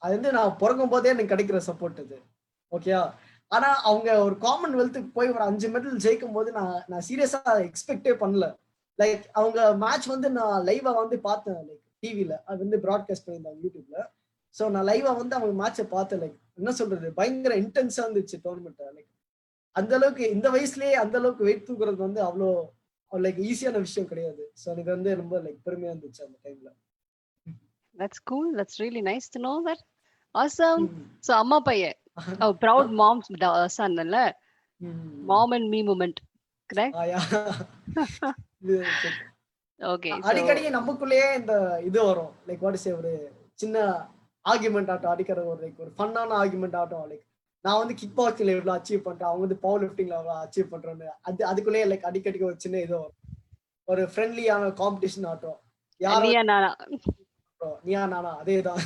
அது வந்து நான் பிறக்கும் போதே எனக்கு கிடைக்கிற சப்போர்ட் இது. ஓகேயா? ஆனா அவங்க ஒரு காமன்வெல்த்துக்கு போய் ஒரு 5 மெடல் ஜெயிக்கும் போது நான் சீரியஸா எக்ஸ்பெக்டே பண்ணல. லைக் அவங்க மேட்ச் வந்து நான் லைவா வந்து பார்த்தேன். லைக் டிவில அது வந்து ப்ராட்காஸ்ட் பண்ணியிருந்தாங்க யூடியூப்ல. ஸோ நான் லைவா வந்து அவங்க மேட்சை பார்த்தேன். லைக் என்ன சொல்றது, பயங்கர இன்டென்ஸா இருந்துச்சு டோர்னமெண்ட். லைக் அந்த அளவுக்கு இந்த வயசுலயே அந்த அளவுக்கு வெயிட் தூக்குறது வந்து அவ்வளோ லைக் ஈஸியான விஷயம் கிடையாது. ஸோ எனக்கு வந்து ரொம்ப லைக் பெருமையா இருந்துச்சு அந்த டைம்ல. That's cool. That's really nice to know that. Awesome. So அம்மா பையன். Oh, proud mom's son இல்ல? Mom and me moment. Correct? Okay. அடிக்கடி நமக்குள்ளேயே இந்த இது வரும். லைக் வாட் இஸ் ஒரு சின்ன ஆர்குமெண்ட் ஆட்டம் அடிக்கிற ஒரு லைக் ஒரு ஃபன்னான ஆர்குமெண்ட் ஆட்டம். லைக் நான் வந்து கிக் பாக்ஸிங்ல எவ்வளவு அச்சீவ் பண்றேன், அவங்க வந்து பவர் லிஃப்டிங்ல எவ்வளவு அச்சீவ் பண்றேன்னு அதுக்குள்ளேயே லைக் அடிக்கடிக்கு ஒரு சின்ன இது வரும். ஒரு ஃப்ரெண்ட்லியான காம்படிஷன் ஆட்டம். நீயா நானா அதேதான்.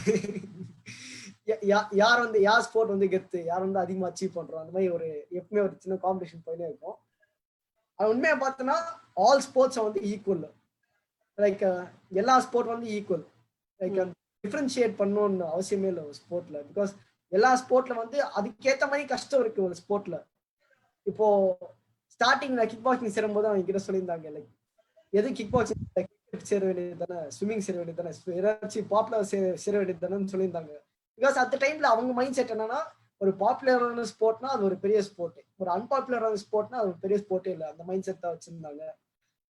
யார் ஸ்போர்ட் வந்து கெத்து, யார் வந்து அதிகமா அச்சீவ் பண்றோம், அந்த மாதிரி ஒரு எப்பவுமே ஒரு சின்ன காம்படிஷன் போயிட்டே இருக்கும். அது உண்மையா பார்த்தோன்னா ஆல் ஸ்போர்ட்ஸ் வந்து ஈக்குவல். லைக் எல்லா ஸ்போர்ட் வந்து ஈக்குவல். லைக் டிஃபரன்ஷியேட் பண்ணணும்னு அவசியமே இல்லை ஒரு ஸ்போர்ட்ல. பிகாஸ் எல்லா ஸ்போர்ட்ல வந்து அதுக்கேற்ற மாதிரி கஷ்டம் இருக்கு ஒரு ஸ்போர்ட்ல. இப்போ ஸ்டார்டிங்ல கிக் பாக்ஸிங் சேரும்போது அவங்க கிட்ட சொல்லியிருந்தாங்க லைக் எது கிக் பாக்ஸிங் கிரிக்கெட் சேர வேண்டியது தானே, ஸ்விம்மிங் சேர வேண்டியது தானே, ஏதாச்சும் பாப்புலர் சேர வேண்டியது தானேன்னு சொல்லியிருந்தாங்க. பிகாஸ் அந்த டைம்ல அவங்க மைண்ட் செட் என்னன்னா ஒரு பாப்புலரான ஸ்போர்ட்னா அது ஒரு பெரிய ஸ்போர்ட், ஒரு அன்பாப்புலரான ஸ்போர்ட்னா அது ஒரு பெரிய ஸ்போர்ட்டே இல்லை. அந்த மைண்ட் செட் தான் வச்சிருந்தாங்க.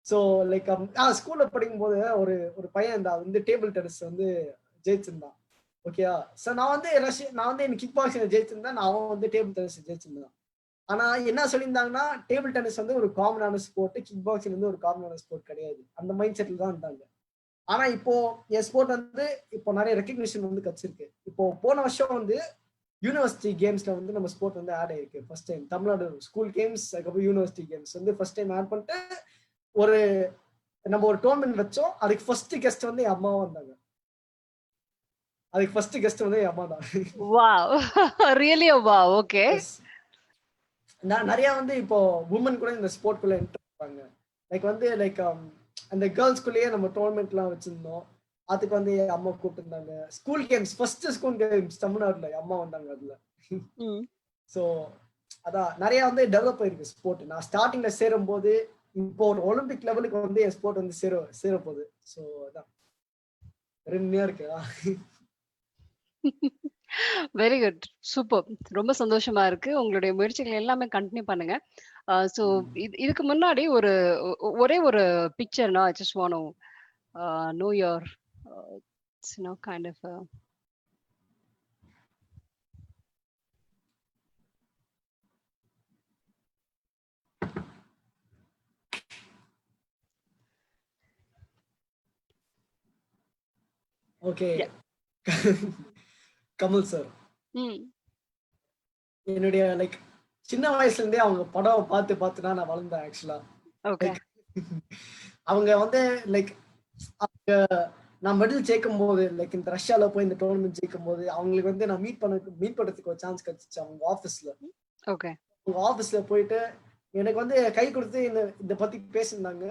ஸோ லைக் ஸ்கூல்ல படிக்கும் போது ஒரு பையன் இந்த வந்து டேபிள் டென்னிஸ் வந்து ஜெயிச்சிருந்தான். ஓகேயா? ஸோ நான் வந்து எனக்கு கிக் பாக்ஸிங் ஜெயிச்சிருந்தேன், நான் அவன் வந்து டேபிள் டென்னிஸ் ஜெயிச்சிருந்தான். ஆனா என்ன சொல்லியிருந்தாங்கன்னா டேபிள் டென்னிஸ் வந்து ஒரு காமனான ஸ்போர்ட், கிக் பாக்ஸிங் வந்து ஒரு காமனான ஸ்போர்ட் கிடையாது. அந்த மைண்ட் செட்ல தான் இருந்தாங்க. ஆனா இப்போ என் ஸ்போர்ட் வந்து இப்போ நிறைய ரெக்கக்னிஷன் வந்து கிடைச்சிருக்கு. இப்போ போன வருஷம் வந்து யூனிவர்சிட்டி கேம்ஸ்ல வந்து நம்ம ஸ்போர்ட் வந்து ஆட் ஆயிருக்கு. First time Tamil Nadu school games, அதுக்கப்புறம் யூனிவர்சிட்டி கேம்ஸ் வந்து ஃபர்ஸ்ட் டைம் ஆட் பண்ணிட்டு நம்ம ஒரு டோர்னமெண்ட் வச்சோம். அதுக்கு ஃபர்ஸ்ட் கெஸ்ட் வந்து என் அம்மாவும் வந்தாங்க. அதுக்கு ஃபர்ஸ்ட் கெஸ்ட் வந்து என் அம்மா தான். Wow, really wow. ஓகே. நான் நிறைய வந்து இப்போ உமன் கூட இந்த ஸ்போர்ட் குள்ள என்டர் ஆவாங்க. லைக் வந்து லைக் அந்த கேர்ள்ஸ்குள்ளேயே நம்ம டோர்னமெண்ட்லாம் வச்சிருந்தோம். அதுக்கு வந்து அம்மா கூப்பிட்டுருந்தாங்க. School games, first school games தமிழ்நாடுல அம்மா வந்தாங்க அதுல. ஸோ அதான் நிறைய வந்து டெவலப் ஆயிருக்கு ஸ்போர்ட். நான் ஸ்டார்டிங்ல சேரும் போது இப்போ ஒரு ஒலிம்பிக் லெவலுக்கு வந்து என் ஸ்போர்ட் வந்து சேர போகுது. ஸோ அதான் பெருமையா இருக்கு. Very good, super. ரொம்ப சந்தோஷமா இருக்கு. உங்களுடைய முயற்சிகள் எல்லாமே கண்டினியூ பண்ணுங்க. ஸோ இதுக்கு முன்னாடி ஒரே ஒரு பிக்சர்னா I just want know your kind of okay. Kamal sir என்னுடைய லைக் சின்ன வயசுல இருந்தே அவங்க படம் பார்த்து பார்த்து தான் நான் வளர்ந்தேன் ஆக்சுவலா. ஓகே. அவங்க வந்து லைக் அவங்க நான் மெடல் ஜெயிக்கும் போது லைக் இந்த ரஷ்யால போய் இந்த டோர்னமெண்ட் ஜெயிக்கும் போது அவங்களுக்கு வந்து நான் மீட் பண்றதுக்கு ஒரு சான்ஸ் கிடைச்சிச்சு அவங்க ஆஃபீஸ்ல. ஓகே. அவங்க ஆஃபீஸ்ல போயிட்டு எனக்கு வந்து கை கொடுத்து இந்த பத்தி பேசியிருந்தாங்க.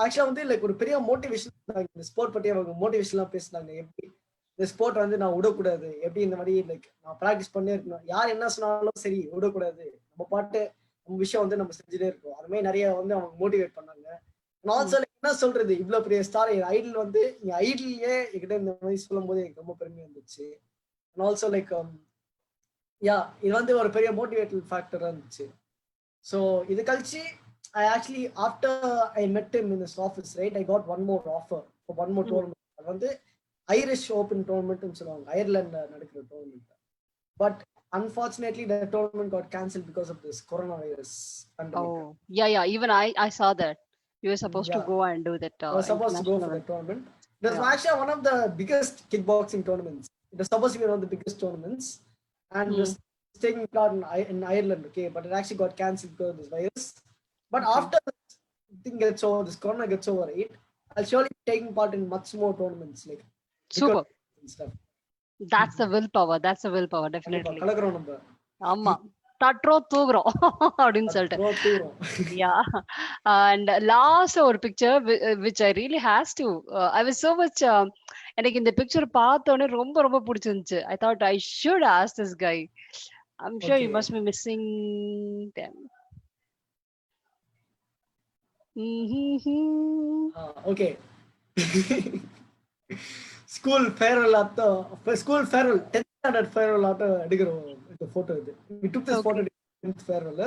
ஆக்சுவலா வந்து லைக் ஒரு பெரிய மோட்டிவேஷன், இந்த ஸ்போர்ட் பத்தி அவங்க மோட்டிவேஷன்லாம் பேசினாங்க. எப்படி இந்த ஸ்போர்ட் வந்து நான் விடக்கூடாது, எப்படி இந்த மாதிரி லைக் நான் ப்ராக்டிஸ் பண்ணே இருக்கணும், யார் என்ன சொன்னாலும் சரி விடக்கூடாது, நம்ம பாட்டு நம்ம விஷயம் வந்து நம்ம செஞ்சுட்டே இருக்கோம். அது மாதிரி நிறைய வந்து அவங்க மோட்டிவேட் பண்ணாங்க. ஆல்சோ என்ன சொல்றது, இவ்வளவு பெரிய ஸ்டார் ஐடல் வந்து ஐடல்லே என்கிட்ட இந்த மாதிரி சொல்லும் போது எனக்கு ரொம்ப பெருமையா இருந்துச்சு. ஆல்சோ லைக் யா இது வந்து ஒரு பெரிய மோட்டிவேட்டல் ஃபேக்டரா இருந்துச்சு. So இது கழிச்சு I actually after I met him in his office, right, I got one more offer for one more tournament. அது வந்து ஐரிஷ் ஓபன் டோர்னமெண்ட்னு சொல்லுவாங்க, அயர்லாந்துல நடக்கிற tournament. But unfortunately the tournament got cancelled because of this coronavirus pandemic. Oh yeah, even I saw that you were supposed to go and do that. I was supposed to go for the tournament. It was actually one of the biggest kickboxing tournaments. It was supposed to be one of the biggest tournaments, and it was taking part in Ireland, okay, but it actually got cancelled because of this virus. But after this thing gets over, this corona gets over, right, I'll surely be taking part in much more tournaments, like super stuff. That's the willpower, definitely. கலக்குறோம் நம்ம. ஆமா, தட்றோம் தூக்குறோம் அப்படின்னு சொல்லிட்டு. Yeah. And last ஒரு picture which I really has to I was so much எனக்கு இந்த picture பார்த்தோன்னே ரொம்ப ரொம்ப பிடிச்சிருந்துச்சு. I thought I should ask this guy. I'm sure you must be missing them. Okay. School farewell after school farewell 10th standard farewell after எடுக்கிறோம் இந்த photo. இது we took this photo 10th farewell.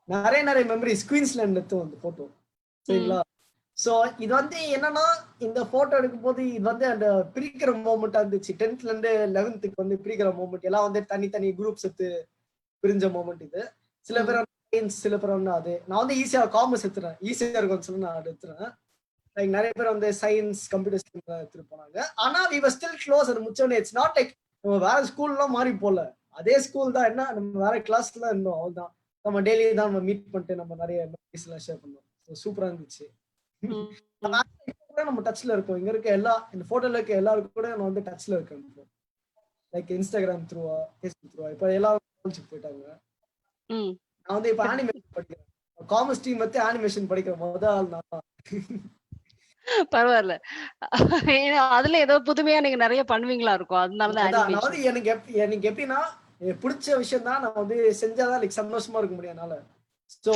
நிறைய memories Queensland எடுத்தோம் அந்த photo, சரிங்களா? So இது வந்து என்னன்னா, இந்த போட்டோ எடுக்கும் போது இது வந்து அந்த பிரிக்கிற மூமெண்டா இருந்துச்சு. 10th இருந்து 11th வந்து பிரிக்கிற மூமெண்ட் எல்லாம் வந்து தனி குரூப்ஸ் எடுத்து பிரிஞ்ச மூமெண்ட் இது. சில பேர் சயின்ஸ், சில பேர் வந்து அது நான் வந்து ஈஸியா காமர்ஸ் எடுத்துறேன், ஈஸியா இருக்கும்னு சொல்லி நான் எடுத்துறேன். லைக் நிறைய பேர் வந்து சயின்ஸ் கம்ப்யூட்டர் சயின்ஸ் எடுத்துட்டு போனாங்க. ஆனா we were still close. அது முச்சோனே இட்ஸ் நாட் லைக் நம்ம வேற ஸ்கூல்லாம் மாறி போல, அதே ஸ்கூல் தான். என்ன நம்ம வேற கிளாஸ்ல இருந்தோம், அவ்வளவுதான். நம்ம டெய்லி தான் நம்ம மீட் பண்ணிட்டு நம்ம நிறைய மெமரிஸ் எல்லாம் ஷேர் பண்ணோம். சூப்பரா இருந்துச்சு. நம்ம டச்ல இருக்கோம். இங்க இருக்க இந்த போட்டோல இருக்க எல்லாருக்கும் கூட நான் வந்து டச்ல இருக்கேன். லைக் இன்ஸ்டாகிராம் த்ரூவா, ஃபேஸ்புக் த்ரூவா. இப்ப எல்லாரும் காலேஜுக்கு போயிட்டாங்க. நான் வந்து இப்ப அனிமேஷன் படிக்கிறேன். காமர்ஸ் டீம் வந்து அனிமேஷன் படிக்கிற முதல் ஆள் நான். பரவாயில்ல, அதுல ஏதோ புதுமையா நீங்க நிறைய பண்ணுவீங்களா இருக்கும், அதனாலதான். எனக்கு எப்படின்னா, பிடிச்ச விஷயம் தான் நான் வந்து செஞ்சாதான் லைக் சந்தோஷமா இருக்க முடியும் என்னால. சோ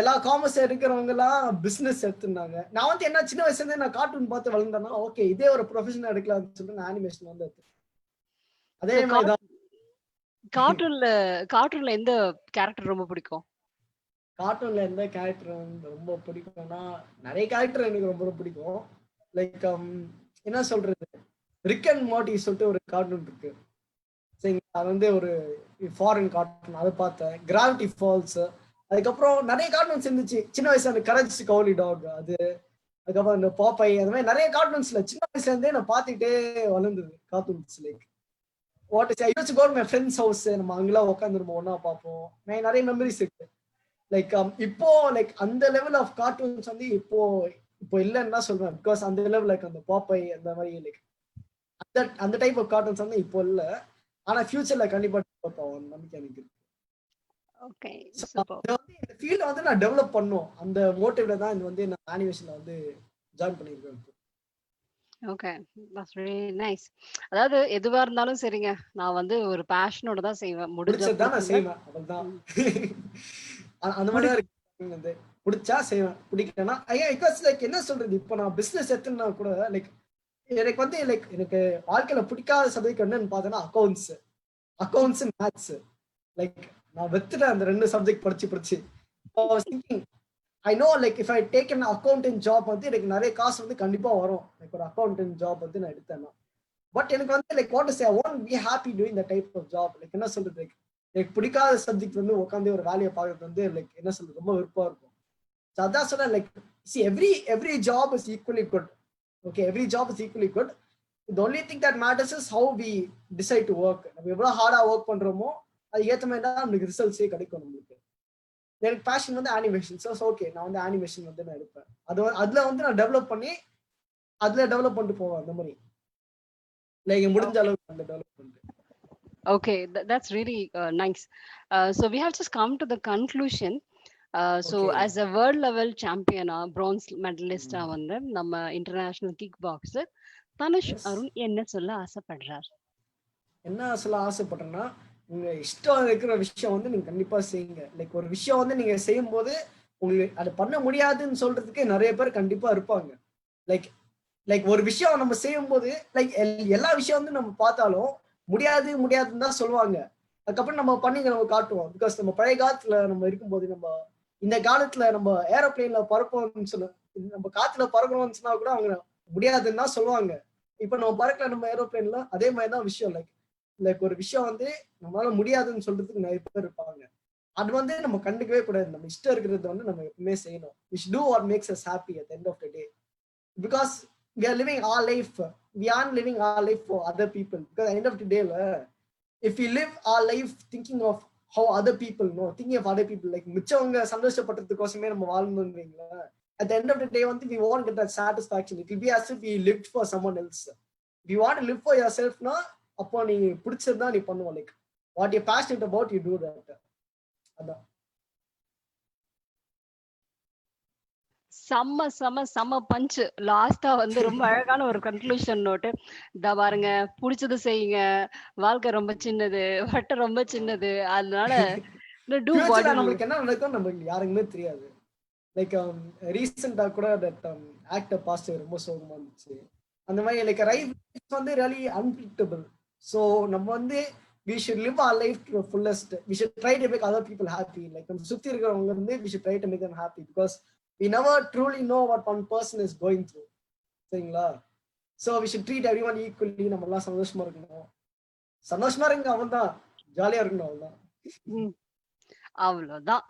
எல்லா காமர்ஸ் எடுக்கிறவங்க எல்லாம் பிசினஸ் எடுத்துருந்தாங்க. நான் வந்து என்ன சின்ன வயசுல இருந்தே நான் கார்ட்டூன் பார்த்து வளர்ந்தேன்னா, ஓகே இதே ஒரு ப்ரொஃபஷன் எடுக்கலாம்னு சொல்லிட்டு நான் அனிமேஷன் வந்து எடுத்தேன். அதே மாதிரிதான். கார்ட்டூன்ல எந்த கேரக்டர் ரொம்ப பிடிக்கும்? கார்ட்டூன்ல எந்த கேரக்டர் ரொம்ப பிடிக்கும்னா, நிறைய கேரக்டர் எனக்கு ரொம்ப பிடிக்கும். லைக் என்ன சொல்றது, ரிக் அண்ட் மார்ட்டி சொல்லிட்டு ஒரு கார்ட்டூன் இருக்கு, சரிங்களா? அது வந்து ஒரு ஃபாரின் கார்ட்டூன், அதை பார்த்தேன். கிராவிட்டி ஃபால்ஸ், அதுக்கப்புறம் நிறைய கார்ட்டூன்ஸ் இருந்துச்சு சின்ன வயசுல. அந்த கரேஜ் கவுலி டாக், அது அதுக்கப்புறம் இந்த பாப்பை, அந்த மாதிரி நிறைய கார்ட்டூன்ஸ்ல சின்ன வயசுல இருந்தே நான் பார்த்துக்கிட்டே வளர்ந்தது cartoons. Like what is I use to go to my friends house, நம்ம அங்கெல்லாம் உட்காந்துருப்போம், ஒன்னா பார்ப்போம். நிறைய மெமரிஸ் இருக்கு. லைக் இப்போ லைக் அந்த லெவல் ஆஃப் கார்ட்டூன்ஸ் வந்து இப்போ இல்லைன்னு தான் சொல்றேன். பிகாஸ் அந்த லெவல் லைக் அந்த பாப்பை அந்த மாதிரி லைக் அந்த டைப் ஆஃப் கார்ட்டூன்ஸ் வந்து இப்போ இல்லை. ஆனா ஃபியூச்சர்ல கண்டிப்பா டெவலப் ஆகும் நம்பிக்கை எனக்கு இருக்கு. ஓகே, இந்த ஃபீல்ட வந்து நான் டெவலப் பண்ணும், அந்த மோட்டிவ்ல தான் இது வந்து நான் அனிமேஷன்ல வந்து ஜாயின் பண்ணிருக்கேன். Okay, that's very nice. அதாவது எதுவா இருந்தாலும் சரிங்க, நான் வந்து ஒரு பேஷனோட தான் செய்வேன். முடிஞ்சதா நான் செய்வேன், அவ்வளவுதான். அந்த மாதிரி தான் இருக்கு. பிடிச்சா செய்வேன், பிடிக்கலன்னா லைக் என்ன சொல்றது, இப்போ நான் பிசினஸ் எடுத்துனா கூட லைக் எனக்கு வந்து லைக் எனக்கு வாழ்க்கையில பிடிக்காத சப்ஜெக்ட் என்னன்னு பார்த்தேன்னா அக்கௌண்ட்ஸ் மேத்ஸ். லைக் நான் வெத்துட்டேன் அந்த 2 சப்ஜெக்ட் படிச்சு I was thinking, I know like if I take an accountant job வந்து எனக்கு நிறைய காசு வந்து கண்டிப்பா வரும். லைக் ஒரு அக்கௌண்டன்ட் ஜாப் வந்து நான் எடுத்தேன்னா. பட் எனக்கு வந்து like what to say, I won't be happy doing the type of job. Like என்ன சொல்றது, லைக் எனக்கு பிடிக்காத சப்ஜெக்ட் வந்து உட்காந்து ஒரு வேலையை பார்க்கறது வந்து லைக் என்ன சொல்றது ரொம்ப விருப்பமா இருக்கும். ஸோ அதான் சொன்னேன், like see every job is equally good. Okay, every job is equally good. The only thing that matters is how we decide to work. நம்ம எவ்வளவு ஹார்டா ஒர்க் பண்றோமோ அது ஏற்ற மாதிரி தான் நமக்கு ரிசல்ட்ஸே கிடைக்கும் நம்மளுக்கு. எனக்கு பேஷன் வந்து அனிமேஷன். ஸோ ஓகே, நான் வந்து அனிமேஷன் வந்து நான் எடுப்பேன். அதுல வந்து நான் டெவலப் பண்ணிட்டு போவேன். அந்த மாதிரி லைக் முடிஞ்ச அளவுக்கு அந்த டெவலப் பண்ணிட்டு. Okay, that's really nice. So we have just come to the conclusion. So Okay. as a world level champion, bronze medalist வந்து நம்ம international kick boxer Dhanush Yes. Arun என்ன சொல்ல ஆசைப்படுறார்? என்ன சொல்ல ஆசைப்படுறேன்னா, உங்க இஷ்டம் இருக்கிற விஷயம் வந்து நீங்க கண்டிப்பா செய்யுங்க. லைக் ஒரு விஷயம் வந்து நீங்க செய்யும் போது உங்களுக்கு அது பண்ண முடியாதுன்னு சொல்றதுக்கு நிறைய பேர் கண்டிப்பா இருப்பாங்க. லைக் லைக் ஒரு விஷயம் நம்ம செய்யும் போது லைக் எல்லா விஷயம் வந்து நம்ம பார்த்தாலும் முடியாதுன்னு தான் சொல்லுவாங்க. அதுக்கப்புறம் நம்ம பண்ணி நம்ம காட்டுவோம். பிகாஸ் நம்ம பழைய காலத்துல நம்ம இருக்கும்போது, நம்ம இந்த காலத்துல நம்ம ஏரோப்ளேன்ல பறப்போம்னு சொல்ல, நம்ம காத்துல பறக்கணும்னு சொன்னா கூட அவங்க முடியாதுன்னு தான் சொல்லுவாங்க. இப்ப நம்ம பறக்கல நம்ம ஏரோப்ளேன்ல, அதே மாதிரிதான் விஷயம். லைக் லைக் ஒரு விஷயம் வந்து நம்மளால முடியாதுன்னு சொல்றதுக்கு நிறைய பேர் இருப்பாங்க. அது வந்து நம்ம கண்டுக்கவே கூடாது. நம்ம இஷ்டம் இருக்கிறது வந்து நம்ம எப்பவுமே செய்யணும். We should do what makes us happy at the end of the day. Because we are living our life. We aren't living our life for other people. Because at the end of the day, if we live our life thinking of how other people know, thinking of other people, like மிச்சவங்க சந்தோஷப்படுறதுக்கோசமே நம்ம வாழ்ந்தோம்ன்றீங்களா, at the end of the day வந்து we won't get that satisfaction. It will be as if we lived for someone else. If you want to live for yourself na, அப்போ நீ பிடிச்சதுதான் நீ பண்ணுவ. Like what you're passionate about, you do that. அதான். செம்ம punch. லாஸ்டா வந்து ரொம்ப அழகான ஒரு கன்க்ளூஷன் நோட்டு. இத பாருங்க, புடிச்சது செய்யுங்க, வாழ்க்கை ரொம்ப சின்னது, வட்டம் ரொம்ப சின்னது, அதனால do what ஃபியூச்சர்ல you நம்மளுக்கு என்ன நடக்கும் நம்மளுக்கு யாருக்குமே தெரியாது. லைக் ரீசெண்டா கூட தட் ஆக்டர் பாஸ்ட் ரொம்ப சோகமா இருந்துச்சு. அந்த மாதிரி லைக் லைஃப் வந்து ரியலி அன்பிரிடிக்டபிள். ஸோ நம்ம வந்து we should live our life to the fullest. We should try to make other people happy. Like நம்ம சுத்தி இருக்கிறவங்க வந்து we should try to make them happy because we never truly know what one person is going through. சரிங்களா? So we should treat everyone equally. நம்ம எல்லாம் சந்தோஷமா இருக்கணும். சந்தோஷமா இருங்க, அவன் தான் ஜாலியா இருக்கணும், அவன்தான். அவ்வளவுதான்.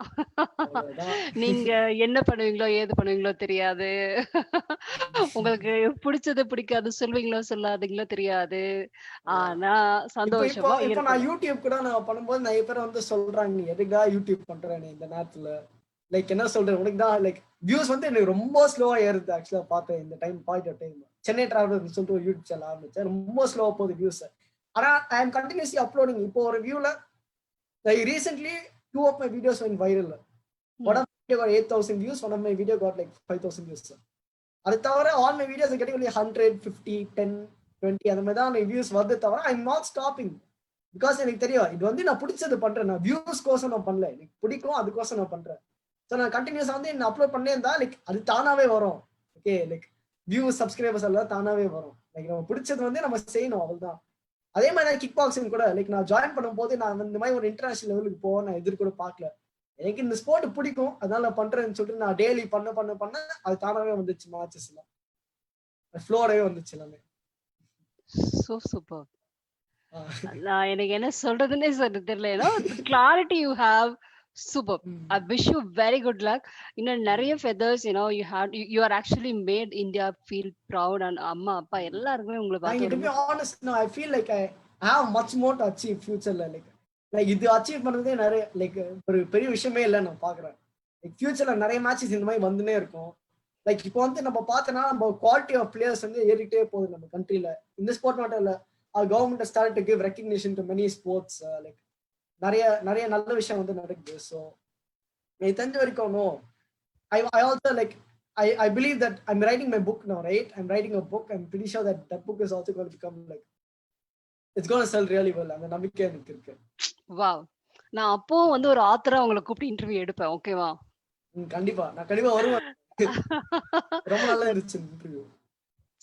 நீங்க என்ன பண்ணுவீங்களோ ஏது பண்ணுவீங்களோ தெரியாது. உங்களுக்கு பிடிச்சது பிடிக்காது சொல்வீங்களோ சொல்லாதீங்களோ தெரியாது. ஆனா சந்தோஷமா இப்போ நான் யூடியூப் கூட நான் பண்ணும்போது நிறைய பேர் வந்து சொல்றாங்க, நீ எதுக்கா யூடியூப் பண்றேன் இந்த நேரத்துல. லைக் என்ன சொல்றேன், உனக்கு தான் லைக் வியூஸ் வந்து எனக்கு ரொம்ப ஸ்லோவா ஏறுது. ஆக்சுவலா பார்த்தேன் இந்த டைம் டைம் சென்னை டிராவலர் சொல்லிட்டு ஒரு யூடியூப் சேனல் ஆரம்பிச்சேன். ரொம்ப ஸ்லோவா போகுது வியூஸ். ஆனா ஐ எம் கண்டினியூஸ்லி அப்லோடிங். இப்போ ஒரு வியூல like recently 2 of my videos went viral. One of my video got 8,000 views. One of my video got like 5,000 views. அது தவிர all my videos are getting only 100, 50, 10, 20 அந்த மாதிரி தான் views வருது தவிர I'm not stopping. பிகாஸ் எனக்கு தெரியும் இது வந்து நான் பிடிச்சது பண்றேன். நான் வியூஸ் கோசம் நான் பண்ணல, எனக்கு பிடிக்கும் அதுக்கோசம் நான் பண்றேன். ஸோ நான் கண்டினியூஸா வந்து என்ன அப்லோட் பண்ணே இருந்தா லைக் அது தானாவே வரும். ஓகே, லைக் வியூஸ் சப்ஸ்கிரைபர்ஸ் எல்லாம் தானாவே வரும். லைக் நம்ம பிடிச்சது வந்து நம்ம செய்யணும், அவ்வளவுதான். அதே மாதிரி தான் கிக் பாக்ஸிங் கூட. லைக் நான் ஜாயின் பண்ணும்போது நான் இந்த மாதிரி ஒரு இன்டர்நேஷனல் லெவலுக்கு போவேன் நான் எதிர்கூட பார்க்கல. எனக்கு இந்த ஸ்போர்ட் பிடிக்கும், அதனால நான் பண்றேன்னு சொல்லிட்டு நான் டெய்லி பண்ண அது தானாவே வந்துச்சு. மேட்சஸ் எல்லாம் ஃப்ளோரவே வந்துச்சு எல்லாமே. So super. நான் எனக்கு என்ன சொல்றதுன்னே தெரியல. Clarity you have. Super. I wish you very good luck. நிறைய feathers, you are actually made India feel proud and அம்மா அப்பா எல்லாருக்குமே உங்களை பார்த்து. To be honest, no, I feel like I have much more to achieve futureல. Like இது achieve பண்ணதே நிறைய லைக் ஒரு பெரிய விஷயமே இல்லை நான் பாக்குறேன். லைக் ஃபியூச்சர்ல நிறைய மேட்சஸ் இந்த மாதிரி வந்துனே இருக்கும். லைக் இப்போ வந்து நம்ம பார்த்தோன்னா நம்ம குவாலிட்டி ஆஃப் பிளேயர்ஸ் வந்து ஏறிட்டே போகுது நம்ம கண்ட்ரில. இந்த ஸ்போர்ட் மட்டும் இல்லை, government start to give recognition to many sports. Like நிறைய நல்ல விஷயம் வந்து நடக்குது. ஸோ எனக்கு தெரிஞ்ச வரைக்கும் I also like I believe that I'm writing my book now, right? I'm writing a book. I'm pretty sure that book is also going to become like it's going to sell really well. அந்த நம்பிக்கை எனக்கு இருக்கு. Wow. நான் அப்போ வந்து ஒரு ஆத்தரா உங்களை கூப்பிட்டு இன்டர்வியூ எடுப்பேன். ஓகேவா? கண்டிப்பா நான் வருவேன். ரொம்ப நல்லா இருந்துச்சு interview.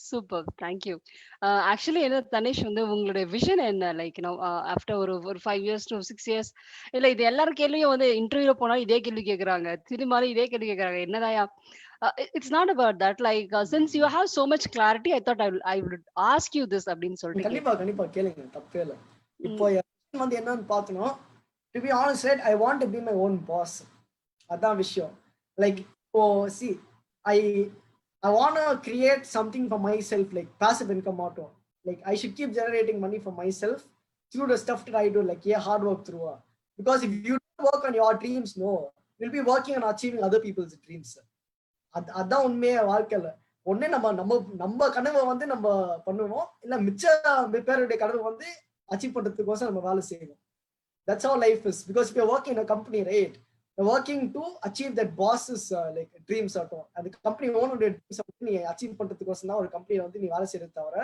Super. Thank you. Actually என்ன தனிஷ் வந்து உங்களுடைய விஷன் என்ன? லைக் ஆஃப்டர் ஒரு 5 இயர்ஸ் டூ 6 இயர்ஸ் இல்ல இது எல்லார் கேள்வியும் வந்து இன்டர்வியூல போனா இதே கேள்வி கேட்கறாங்க. சினிமால இதே கேள்வி கேட்கறாங்க. என்னதாய்யா? It's not about that. Like since you have so much clarity, I thought I would ask you this அப்படின்னு சொல்லிட்டு கண்டிப்பா கண்டிப்பா கேளுங்க, தப்பே இல்ல. இப்போ ம். என் வந்து என்னன்னு பார்த்தோம், to be honest right, I want to be my own boss. அதான் விஷயம். லைக் இப்போ see I I want to create something for myself, like passive income ஆட்டும். Like I should keep generating money for myself through the stuff that I do, like hard work through. Because if you don't work on your dreams, no, you'll be working on achieving other people's dreams. அதான் உண்மையே வாழ்க்கையில. ஒண்ணே நம்ம நம்ம நம்ம கனவை வந்து நம்ம பண்ணுவோம், இல்ல மிச்ச பேருடைய கனவை வந்து அச்சீவ் பண்றதுக்கோசம் நம்ம வேலை செய்யணும். That's how life is. Because if you're working in a company, right, you're working to achieve that boss's like dreams ஆட்டும். அந்த கம்பெனி ஓனுடைய ட்ரீம்ஸ் வந்து நீ அச்சீவ் பண்றதுக்கோசம் தான் ஒரு கம்பெனியை வந்து நீ வேலை செய்யறது தவிர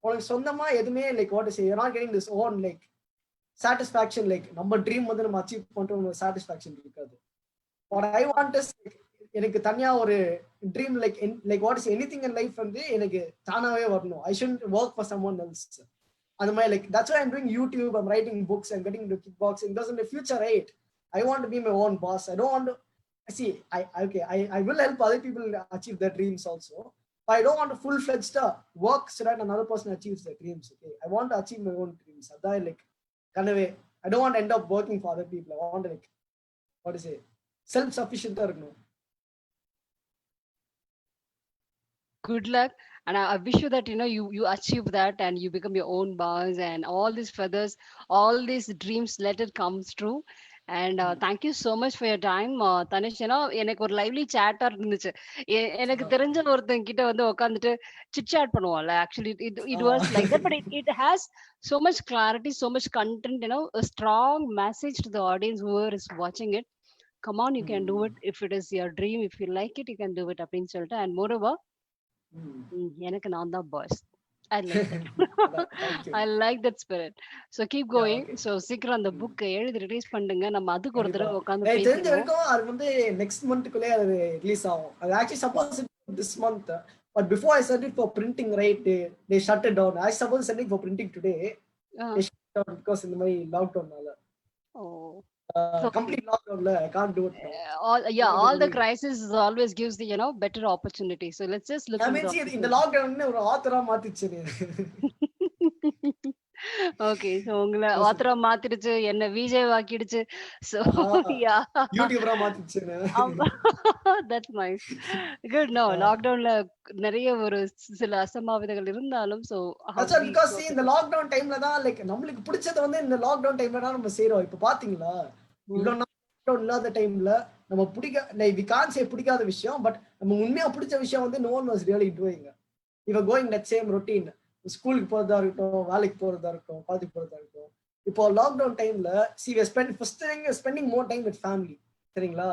உனக்கு சொந்தமா எதுவுமே like what is you're not getting this own like satisfaction, like நம்ம ட்ரீம் வந்து நம்ம அச்சீவ் பண்றோம் சாட்டிஸ்ஃபேக்ஷன் இருக்காது. what I want is எனக்கு தனியா ஒரு dream like what is anything in life வந்து எனக்கு தானாவே வரணும். I shouldn't work for someone else. அந்த மாதிரி like that's why I'm doing YouTube, I'm writing books, I'm getting into kickboxing, because in the future, right, I want to be my own boss. I don't want to see I will help other people achieve their dreams also, but I don't want to full-fledged work so that another person achieves their dreams. Okay, I want to achieve my own dreams. Adha like kanave. I don't want to end up working for other people. I want to like what is it, self-sufficient இருக்கணும். Good luck, and I wish you that you achieve that and you become your own boss and all these feathers, all these dreams, let it comes true. And thank you so much for your time, Tanish. எனக்கு ஒரு lively சாட்டா இருந்துச்சு. எனக்கு தெரிஞ்ச ஒருத்தங்க கிட்ட வந்து உட்காந்துட்டு chit chat பண்ணுவோம்ல. Actually it was like that, but it has so much clarity, so much content, a strong message to the audience whoever is watching it. Come on, you can do it. If it is your dream, if you like it, you can do it அப்படின்னு சொல்லிட்டு. And moreover, எனக்கு நான் தான் pass. I like that. I like that spirit. So keep going. So சீக்கிரம் அந்த book எழுதி release பண்ணுங்க. நம்ம அதுக்கு ஒரு தடவை உட்கார்ந்து பேசுவோம். தெரிஞ்ச வரைக்கும் அது வந்து நெக்ஸ்ட் மந்த்க்குள்ளே அது ரிலீஸ் ஆகும். அது actually supposed this month, but before I sent it for printing, right, they shut it down. I supposed to send it for printing today. They shut it down because in the மாதிரி லாக்டவுன்னால. Oh. Complete lockdown, I can't do it now. All the crisis always gives the better opportunity. So let's just look. I mean, see, in the lockdown ஒரு ஆத்தரா மாத்திச்சு. Okay, so உங்களை ஆத்தரா மாத்திடுச்சு, என்ன விஜய் வாக்கிடுச்சு. So yeah, யூடியூபரா மாத்திடுச்சு. That's nice. குட். நோ, லாக்டவுன்ல நிறைய ஒரு சில அசம்பாவிதங்கள் இருந்தாலும் சோ because see இந்த லாக்டவுன் டைம்ல தான் லைக் நமக்கு பிடிச்சது வந்து இந்த லாக்டவுன் டைம்ல தான் நம்ம செய்றோம். இப்ப பாத்தீங்களா, இவ்வளவு லாக்டவுன் இல்லாத டைம்ல நம்ம வி கான்ட் சே பிடிக்காத விஷயம், பட் நம்ம உண்மையா பிடிச்ச விஷயம் வந்து no one was really doing. இவ கோயிங் தட் சேம் ரொட்டீன். ஸ்கூலுக்கு போறதா இருக்கட்டும், வேலைக்கு போறதா இருக்கட்டும், காலேஜ் போறதா இருக்கட்டும். இப்போ லாக்டவுன் டைம்ல spending more time with family. சரிங்களா,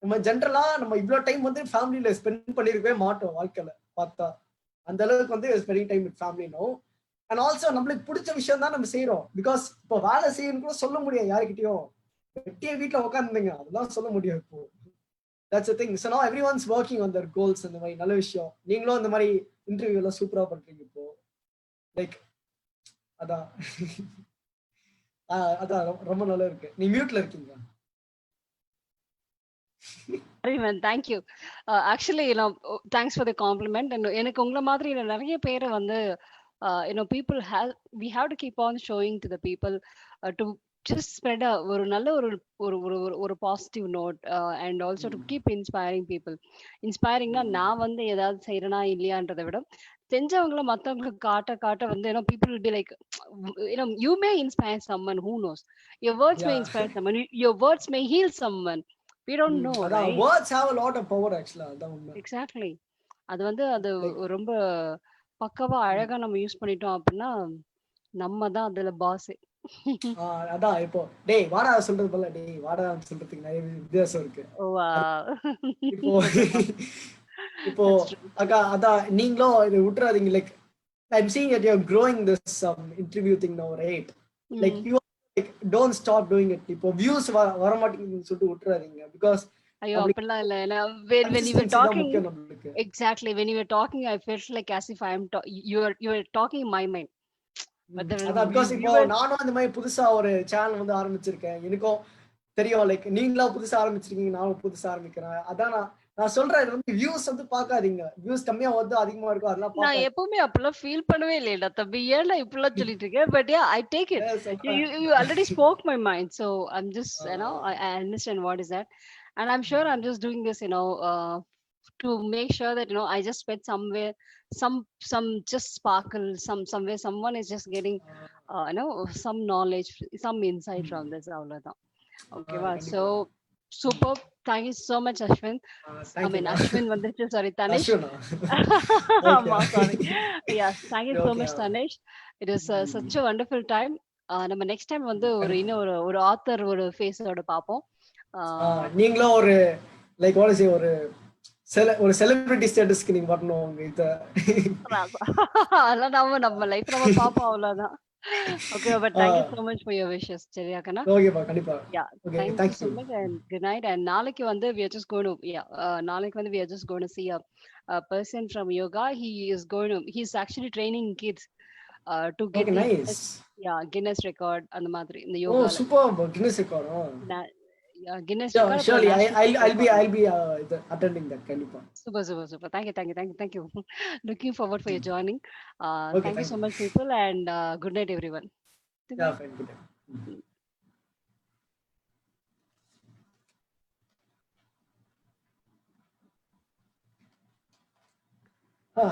நம்ம ஜென்ரலா நம்ம இவ்வளவு டைம் வந்து ஃபேமிலியில ஸ்பெண்ட் பண்ணிருக்கவே மாட்டோம் வாழ்க்கையில பார்த்தா. அந்த அளவுக்கு வந்து spending time with family no. And also நம்மளுக்கு பிடிச்ச விஷயம் தான் நம்ம செய்யறோம். பிகாஸ் இப்போ வேலை செய்யணும் கூட சொல்ல முடியாது யாருக்கிட்டையும். வெட்டிய வீட்டுல உட்காந்துங்க அதெல்லாம் சொல்ல முடியாது இப்போ. That's the thing. So now everyone's working on their goals. அந்த மாதிரி நல்ல விஷயம். நீங்களும் இந்த மாதிரி இன்டர்வியூ எல்லாம் சூப்பரா பண்றீங்க இப்போ. லைக் அதான் அதான் ரொம்ப நல்லா இருக்கு. நீ மியூட்ல இருக்கீங்க. Thank you. Actually, thanks for the compliment. And எனக்கு உங்களை மாதிரி நிறைய பேரை வந்து people we have to keep on showing to the people to just spread ஒரு நல்ல ஒரு positive note and also to keep inspiring people. இன்ஸ்பைரிங்னா நான் வந்து ஏதாவது செய்யறேனா இல்லையான்றதை விட செஞ்சவங்களை மற்றவங்களுக்கு காட்ட வந்து people will be like, you may inspire someone, who knows, your words may inspire someone, your words may heal someone, we don't know, right? Words have a lot of power actually. அதான் உண்மை. Exactly. அது வந்து அது ரொம்ப பக்கவா அழகா நம்ம use பண்ணிட்டோம் அப்படின்னா நம்ம தான் அதுல பாஸ். அதான் இப்போ டேய் வாடா சொல்றது போல டேய் வாடா சொல்றதுக்கு நிறைய வித்தியாசம் இருக்கு. இப்போ அக்கா அதான் நீங்களும் இது விட்டுறாதீங்க. Like I'm seeing that you're growing this interview thing now, right? Like you like don't stop doing it. இப்போ வியூஸ் வர மாட்டேங்குதுன்னு சொல்லிட்டு விட்டுறாதீங்க. பிகாஸ் ஐயோ அப்படி அப்படிலாம் இல்ல. when you were கன்சிஸ்டன்சி தான் talking, முக்கியம் நம்மளுக்கு. exactly when you were talking, I felt like as if I am you were talking in my mind. But the, அதான் you, பிகாஸ் you இப்போ were நானும் அந்த மாதிரி புதுசா ஒரு சேனல் வந்து ஆரம்பிச்சிருக்கேன். எனக்கும் தெரியும் லைக் நீங்களா புதுசா ஆரம்பிச்சிருக்கீங்க, நானும் புதுசா ஆரம்பிக்கிறேன். அதான் நான் சொல்றேன், இது வந்து வியூஸ் வந்து பார்க்காதீங்க. வியூஸ் கம்மியா வருது அதிகமா இருக்கும் அதெல்லாம் நான் பார்க்காதீங்க. எப்பவுமே அப்பெல்லாம் ஃபீல் பண்ணவே இல்லைடா தம்பி. ஏன்டா இப்படிலாம் சொல்லிட்டு இருக்க? But yeah, I take it. You, சொல்றேன். you you already spoke my mind, so I'm just I understand what is that, and I'm sure I'm just doing this to make sure that I just spent somewhere some just sparkle somewhere someone is just getting some knowledge, some insight from this. அவ்வளவுதான். ஓகேவா? So கண்டிப்பா. super. Thank you so much, Ashwin. I thank you. mean, Ashwin வந்துருச்சு. Sorry, Tanish. அஸ்வினா. Okay. ஆமா, sorry. Yes, thank you so okay. much, Tanish. It was such a wonderful time. நம்ம next time வந்து இன்னும் ஒரு author ஒரு ஃபேஸோட பார்ப்போம். நீங்களும் ஒரு லைக் வாட் இஸ் ஒரு ஒரு செலிபிரிட்டி ஸ்டேட்டஸ்க்கு நீங்க வரணும் உங்க இத. அதெல்லாம் நம்ம லைஃப் நம்ம பார்ப்போம், அவ்வளவுதான். Okay, but thank you so much for your wishes. சரியா கண்ணா? ஓகேப்பா கண்டிப்பா. Yeah, okay thank you thank so you. much and good night. And நாளைக்கு வந்து we are just going to நாளைக்கு வந்து we are just going to see a person from yoga. He's actually training kids to get okay the nice. Guinness record அந்த மாதிரி இந்த ஓ யோகால. Super. Guinness record. Guinness Yeah, record surely national I'll be record. attending that கண்டிப்பா. Super. Thank you. Looking forward for your joining. Okay Thank you thank so you. much, people, and good night, everyone. Good yeah night. Fine good. Ah